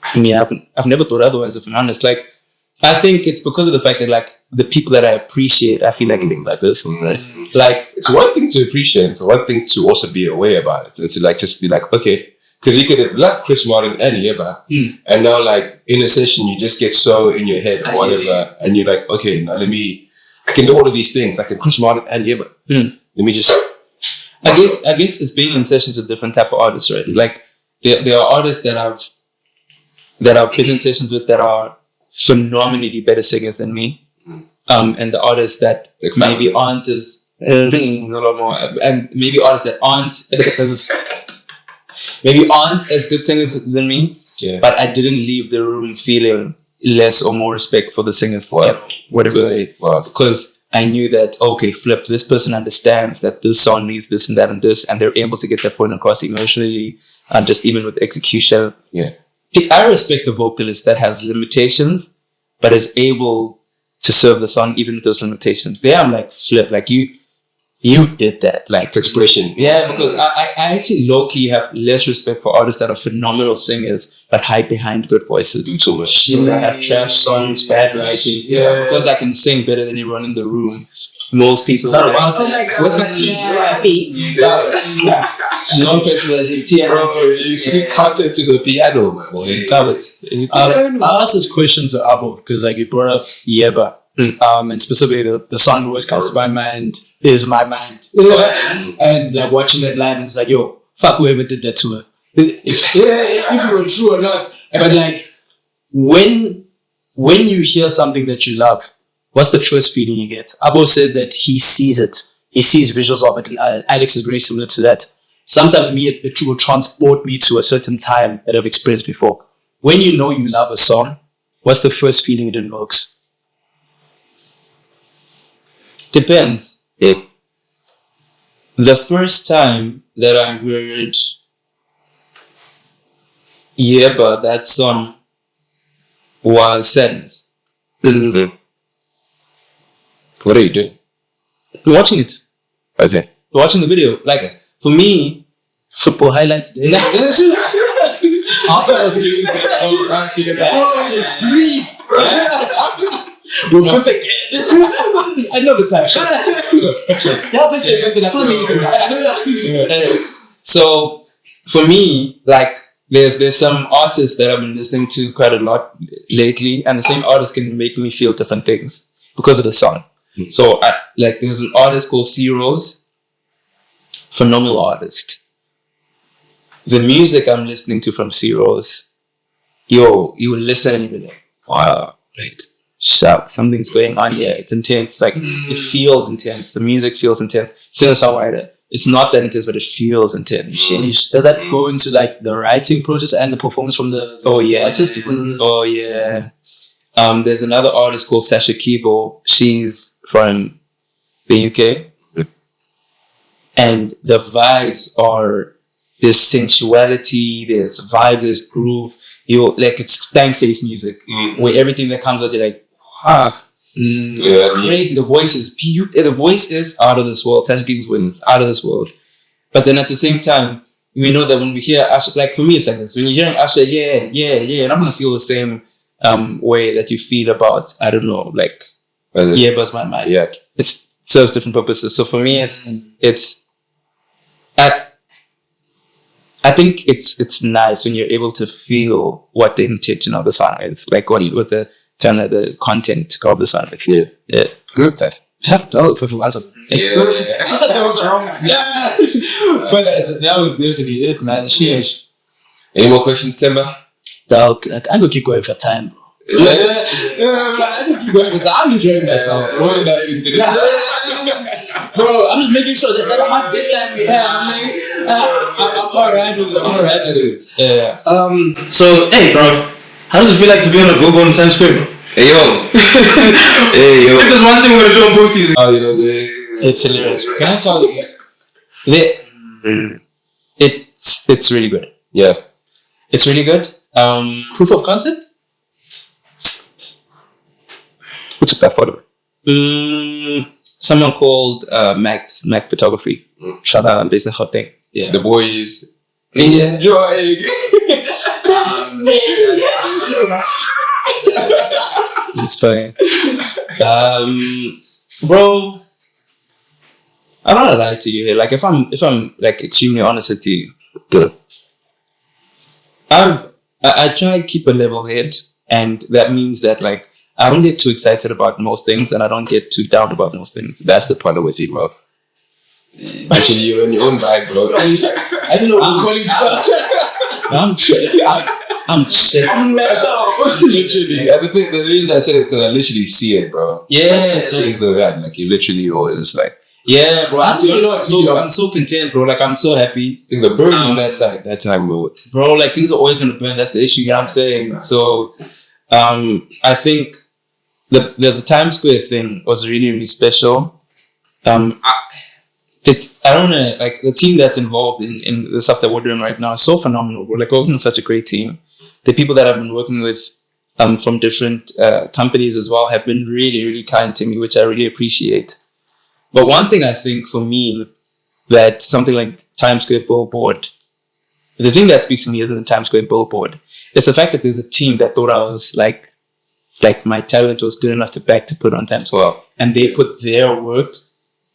I mean, I've never thought otherwise, if I'm honest. Like, I think it's because of the fact that like the people that I appreciate, I feel like think like this, right? Like, it's one thing to appreciate, it's one thing to also be aware about it. And to like just be like, okay, because you could have like Chris Martin and Yeba, and now like in a session you just get so in your head or whatever, and you're like, okay, now I can do all of these things. I can Chris Martin and Yeba. Let me just. I guess it's being in sessions with different type of artists, right? Like there are artists that I've been in sessions with that are phenomenally better singers than me, and the artists that maybe aren't as and maybe artists that aren't as good singers than me. Yeah. But I didn't leave the room feeling less or more respect for the singers for whatever they were, because I knew that this person understands that this song needs this and that and this, and they're able to get that point across emotionally, and just even with execution. Yeah. I respect a vocalist that has limitations, but is able to serve the song even with those limitations. There, I'm like, flip, like you did that. Like, it's expression. Yeah, because I actually low-key have less respect for artists that are phenomenal singers, but hide behind good voices. Do too much. They have trash songs, bad writing. Yeah. Because I can sing better than everyone in the room. Most people. It's not about where's my team? No festivals, bro, you speak content to the piano, my boy. I asked this question to Abo because like you brought up Yeba, and specifically the song that always comes to my mind is My Mind. And like watching that line, it's like, yo, fuck whoever did that to her. If it were true or not. But like when you hear something that you love, what's the first feeling you get? Abo said that he sees it. He sees visuals of it. And Alex is very similar to that. Sometimes it will transport me to a certain time that I've experienced before. When you know you love a song, what's the first feeling it invokes? Depends. The first time that I heard Yeba, that song, was sadness. What are you doing? Watching it. Okay. Watching the video. Like, for me, football highlights day. I know the time. So for me, like there's some artists that I've been listening to quite a lot lately, and the same artist can make me feel different things because of the song. So, like, there's an artist called C Rose, phenomenal artist. The music I'm listening to from C Rose, you will listen and you'll be like, wow, like, shout, something's going on here. It's intense. Like, it feels intense. The music feels intense. Singer-songwriter. It's not that intense, but it feels intense. Does that go into like the writing process and the performance from the artist? Oh yeah. There's another artist called Sasha Kibo. She's from the UK, and the vibes are there's sensuality, there's vibe, there's groove. Like it's stank face music where everything that comes out you're like, crazy. The voice is beautiful. The voice is out of this world. Sasha Kibo's voice is out of this world. But then at the same time, we know that when we hear Usher, like for me it's like this. When you're hearing Usher, yeah, and I'm gonna feel the same way that you feel about, I don't know, like Buzz My Mind. Yeah. It serves different purposes. So for me I think it's nice when you're able to feel what the intention of the song is, like what the kind of the content of the song. Yeah. Good. That was perfect answer. That was wrong. But that was definitely it, man. Sheesh. Any more questions, Timber? Dog, like, I'm gonna keep going for time, bro. I can keep going, but I'm enjoying myself. Bro, I'm just making sure that hot deadline we have. I'm alright with it. Yeah. So, hey, bro, how does it feel like to be on a billboard in Times Square, bro? Hey yo. Hey yo. If there's one thing we're gonna do on Posties, It's hilarious. Can I tell you? It's really good. Yeah. It's really good. proof of concept? Who took that photo? Someone called Mac Photography. Shout out on Business Hot Thing. Yeah. The boys. Yeah. Enjoying. That's me. It's funny. Bro, I don't want to lie to you here. Like if I'm like extremely honest with you, Good. I try to keep a level head, and that means that like I don't get too excited about most things, and I don't get too down about most things. That's the problem with you, bro. Actually, you're in your own vibe, bro. I don't know. I'm calling. I'm chilling. I'm chilling. Literally, the reason I said it is because I literally see it, bro. Yeah, Things like that, like you literally always like. Yeah, bro. I'm so content, bro. Like I'm so happy. Things are burning on that side. That time, bro. Like things are always gonna burn. That's the issue. You know what I'm saying? So, I think the Times Square thing was really, really special. I don't know, like the team that's involved in the stuff that we're doing right now is so phenomenal. We're like working with such a great team. The people that I've been working with from different companies as well have been really, really kind to me, which I really appreciate. But one thing I think for me that something like Times Square Billboard, the thing that speaks to me isn't the Times Square Billboard. It's the fact that there's a team that thought I was like my talent was good enough to put on Times Square. And they put their work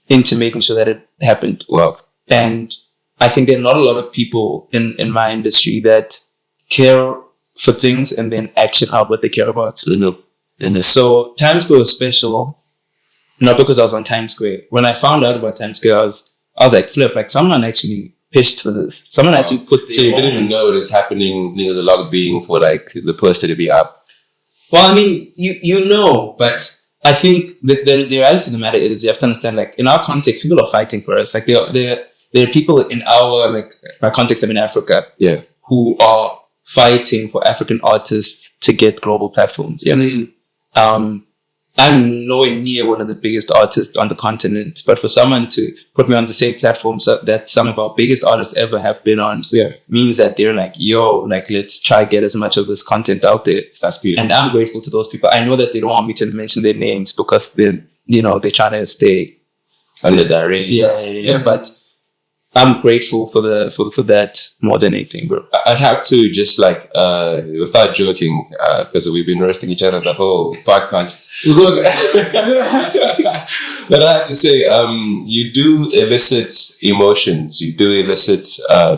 into making sure that it happened well. And I think there are not a lot of people in my industry that care for things and then action out what they care about. So Times Square was special, not because I was on Times Square. When I found out about Times Square, I was like, flip, like someone actually pitched for this. Someone actually put So you didn't even know it was happening, there was a log being for like the poster to be up. Well, I mean, you know, but I think that the reality of the matter is you have to understand, like, in our context, people are fighting for us. Like, there are people in our, like, my context, I'm in Africa, who are fighting for African artists to get global platforms. Yeah. I'm nowhere near one of the biggest artists on the continent, but for someone to put me on the same platform that some of our biggest artists ever have been on means that they're like, yo, like, let's try get as much of this content out there. That's beautiful. And I'm grateful to those people. I know that they don't want me to mention their names because they're trying to stay under the radar. Yeah. But I'm grateful for that more than anything, bro. I'd have to just like, without joking, because we've been roasting each other the whole podcast. But I have to say, you do elicit emotions. You do elicit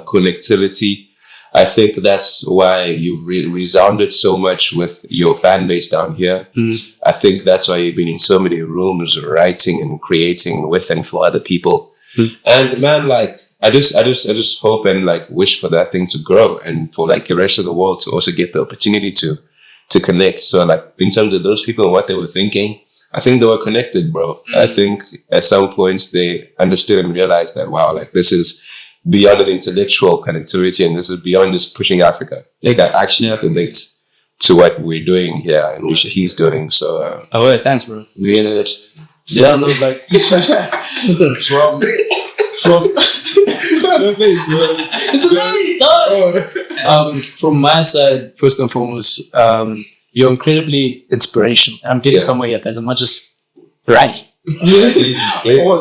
connectivity. I think that's why you resounded so much with your fan base down here. I think that's why you've been in so many rooms writing and creating with and for other people. And man, like I just hope and like wish for that thing to grow and for like the rest of the world to also get the opportunity to connect. So like in terms of those people and what they were thinking, I think they were connected, bro. I think at some points they understood and realized that, wow, like this is beyond an intellectual connectivity and this is beyond just pushing Africa. They can actually connect to what we're doing here and what he's doing. So, oh, wait, thanks, bro. We in it. Yeah, no, like from it's nice, from my side, first and foremost, you're incredibly inspirational. I'm getting somewhere here, guys. I'm not just right. You're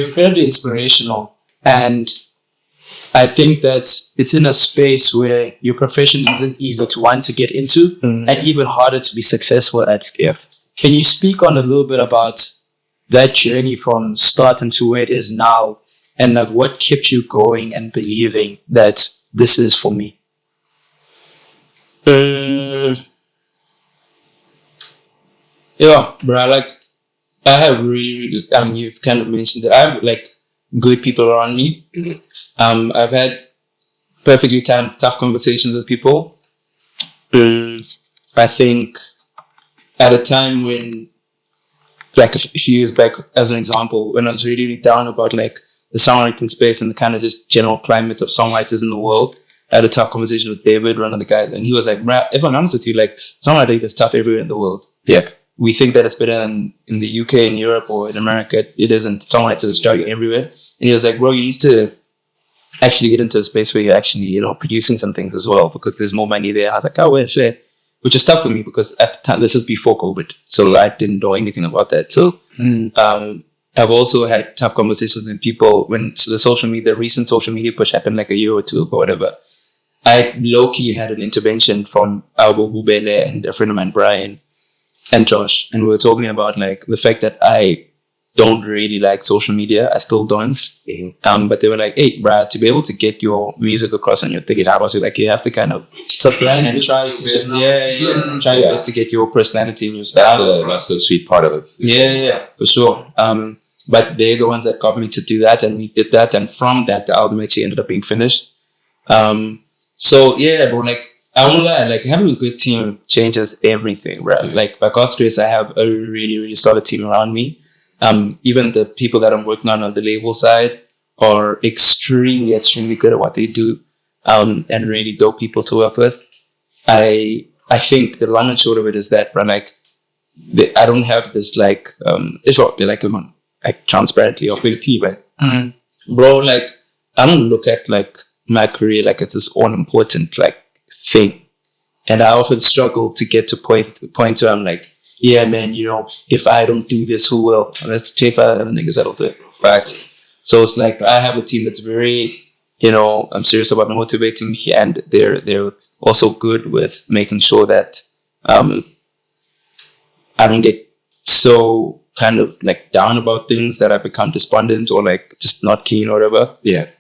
incredibly inspirational, and I think that it's in a space where your profession isn't easy to want to get into, and even harder to be successful at. Yeah. Can you speak on a little bit about that journey from starting to where it is now, and like what kept you going and believing that this is for me? Yeah, bro. Like I have really, I mean, you've kind of mentioned that I have like good people around me. I've had perfectly timed, tough conversations with people. I think at a time when, like a few years back, as an example, when I was really, really down about like the songwriting space and the kind of just general climate of songwriters in the world, I had a tough conversation with David, one of the guys, and he was like, if I'm honest with you, like songwriting is tough everywhere in the world. Yeah. We think that it's better than in the UK, in Europe, or in America. It isn't. Songwriters are struggling everywhere. And he was like, bro, you need to actually get into a space where you're actually, producing some things as well, because there's more money there. I was like, oh, well, sure. Which is tough for me because at the time, this is before COVID. So I didn't know anything about that. So I've also had tough conversations with people when the recent social media push happened like a year or two ago, whatever. I low-key had an intervention from Albo Bubele and a friend of mine, Brian, and Josh. And we were talking about like the fact that I don't really like social media. I still don't. But they were like, hey, Brad, to be able to get your music across on your thing, I was like, you have to kind of plan and try your best to get your personality and your style. That's the sweet part of it. Yeah, for sure. But they're the ones that got me to do that, and we did that. And from that, the album actually ended up being finished. So yeah, but like, I won't lie, like having a good team changes everything, right? Like by God's grace, I have a really, really solid team around me. Even the people that I'm working on the label side are extremely, extremely good at what they do, and really dope people to work with. I think the long and short of it is that, bro, like, I don't have this like, it's what like, transparently or with people, bro. Like, I don't look at like my career like it's this all important like thing, and I often struggle to get to point where I'm like, yeah, man, if I don't do this, who will? And that's the other niggas that'll do it. Fact. So it's like I have a team that's very, I'm serious about motivating me, and they're also good with making sure that I don't get so kind of like down about things that I become despondent or like just not keen or whatever. Yeah.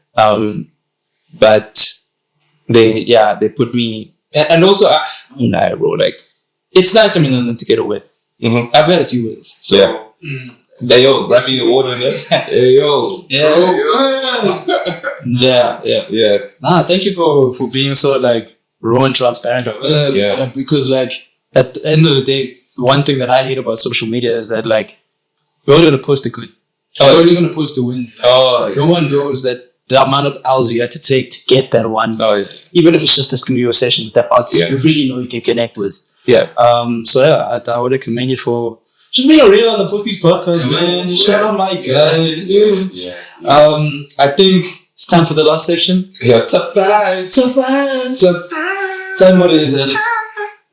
But they put me, and also bro, like it's nice. I mean, to get a win. I've had a few wins. So Hey yo, Grammy award winner. Hey yo. Yeah. Nah, thank you for being so like raw and transparent. Because like at the end of the day, one thing that I hate about social media is that like we're only gonna post the good. We're only gonna post the wins. No one knows that the amount of hours you had to take to get that one. Even if it's just a studio session with that artist you really know you can connect with. I would commend you for just being real on the Posties podcast, man. Shout out my guy. I think it's time for the last section. Top five. Tell me what it is, Alex.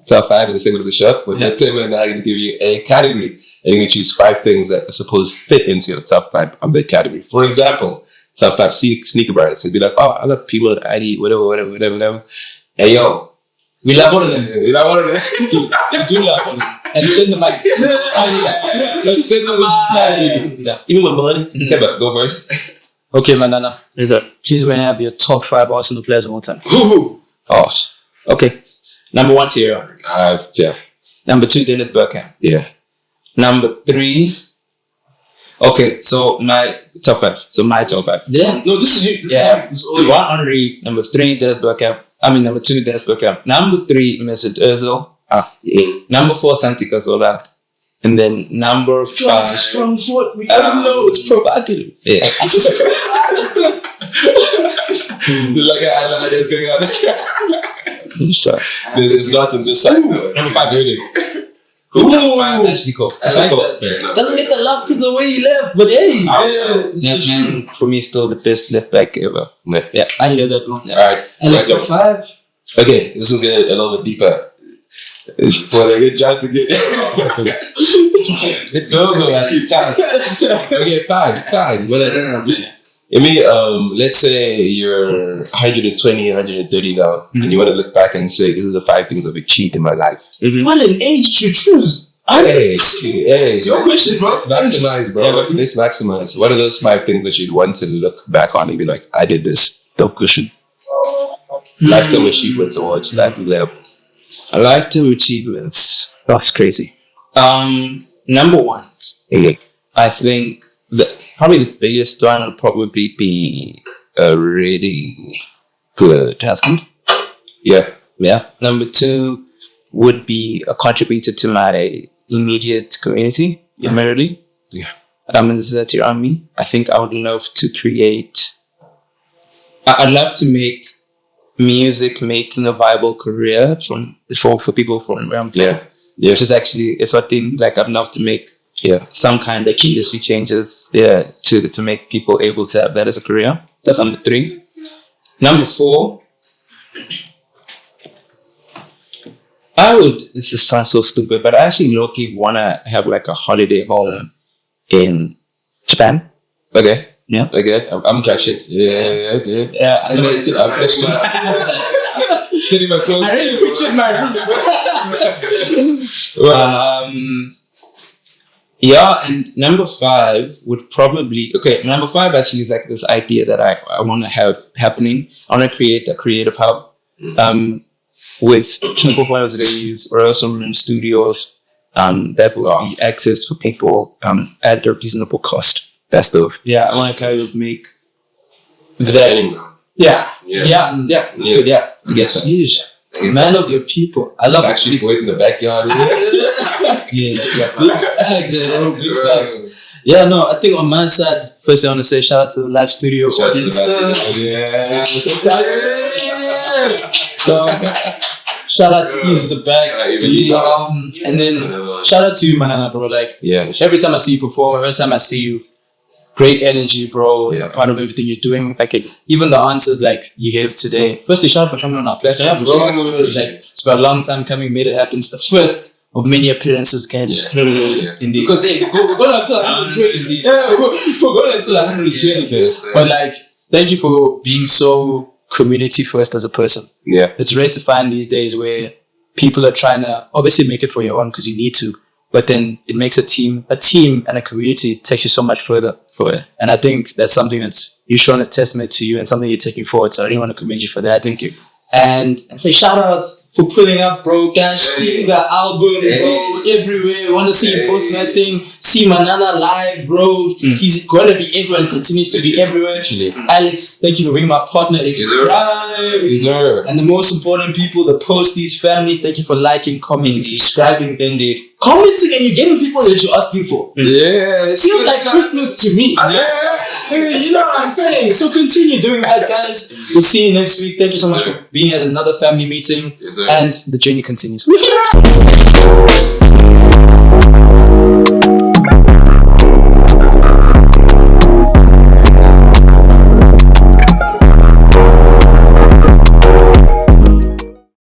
Top five is the segment of the show. With that segment, I'm going to give you a category, and you're going to choose 5 things that I suppose fit into your top 5 of the category. For example, top 5 sneaker brands. It'd be like, I love Puma, ID, whatever. Hey, yo. We love one of them. We love one of them. We do love one of them. And send the mic. Let's send the mic. Yeah. Give me my money. Go first. Okay, Manana. Is that? Please may I have your top 5 Arsenal players of all time? Oh, okay. Number 1, Thierry Henry. Yeah. Number 2, Dennis Bergkamp. Yeah. Number 3. Okay, so my top 5. Yeah. No, this is you. This is all 1, Henry. Number 3, Dennis Bergkamp. Number 2, Dennis Bergkamp. Number 3, Mesut Ozil. Number 4, Santi Cazorla. And then number 5. That's a strong foot. We don't know. It's provocative. Yeah. Like an island that's going on. There's lots on this side. Number 5, really. Actually, cool. I like that. Doesn't get the love because of the way he left, but hey, That man, for me, still the best left back ever. Yeah. I hear that, bro. All right. And let's top 5. Okay, this is getting a little bit deeper. For the good judge to get. Let's go, Okay, fine. Well, I mean, let's say you're 120, 130 now, and you want to look back and say, "These are the 5 things I've achieved in my life." what an age to choose. Hey, It's your question, bro. Let's maximize, bro. Let's maximize. What are those 5 things that you'd want to look back on and be like, "I did this." Dope cushion. Lifetime achievements awards. Lifetime achievements. That's crazy. Number 1. I think probably the biggest one would probably be a really good husband. Yeah. Number 2 would be a contributor to my immediate community, primarily. Yeah. And this is around me. I think I would love to create. I'd love to make music making a viable career for people from where I'm from. Yeah. Which is actually it's what thing like I'd love to make some kind of industry changes to make people able to have that as a career. That's number 3. Number 4, this sounds so stupid, but I actually low-key want to have like a holiday home in Japan. Okay. Yeah. Okay. I'm crashing. Yeah. Yeah. I know it's I'm sitting my clothes. I really pictured my room. And number 5 would probably number 5 actually is like this idea that I want to have happening. I want to create a creative hub with cheap performance venues or also in studios that will be accessed for people at a reasonable cost. That's the I want to kind of make that. Yeah. You get that. Yeesh. Man of your people. I love actually boys in the backyard. Big facts. Yeah, no, I think on my side, first I want to say shout out to the live studio audience. So, shout out to Ease the Bag. And then shout out to you, Manana, bro. Like, every time I see you perform, every time I see you, great energy, bro. You're part of everything you're doing. Like, even the answers like you gave today. Firstly, shout out for coming on our platform, bro. Like, it's been a long time coming, made it happen. It's the first of many appearances, guys. Indeed. Because we're going until 120. We're going until 120. But like, thank you for being so community first as a person. Yeah. It's rare to find these days where people are trying to obviously make it for your own because you need to, but then it makes a team and a community takes you so much further. And I think that's something that's you've shown as testament to you and something you're taking forward. So I really want to commend you for that. Thank you. And say shout outs for pulling up, bro. Guys, streaming the album, bro, everywhere. Want to see you post that thing. See Manana live, bro. He's going to be everywhere and continues to be everywhere. Alex, thank you for being my partner in crime. And the most important people, the Posties family, thank you for liking, commenting, subscribing. Indeed. Commenting and you're getting people that you're asking for. Yeah. It feels like Christmas to me. You know what I'm saying? So continue doing that, guys. We'll see you next week. Thank you so much for being at another family meeting. And the journey continues.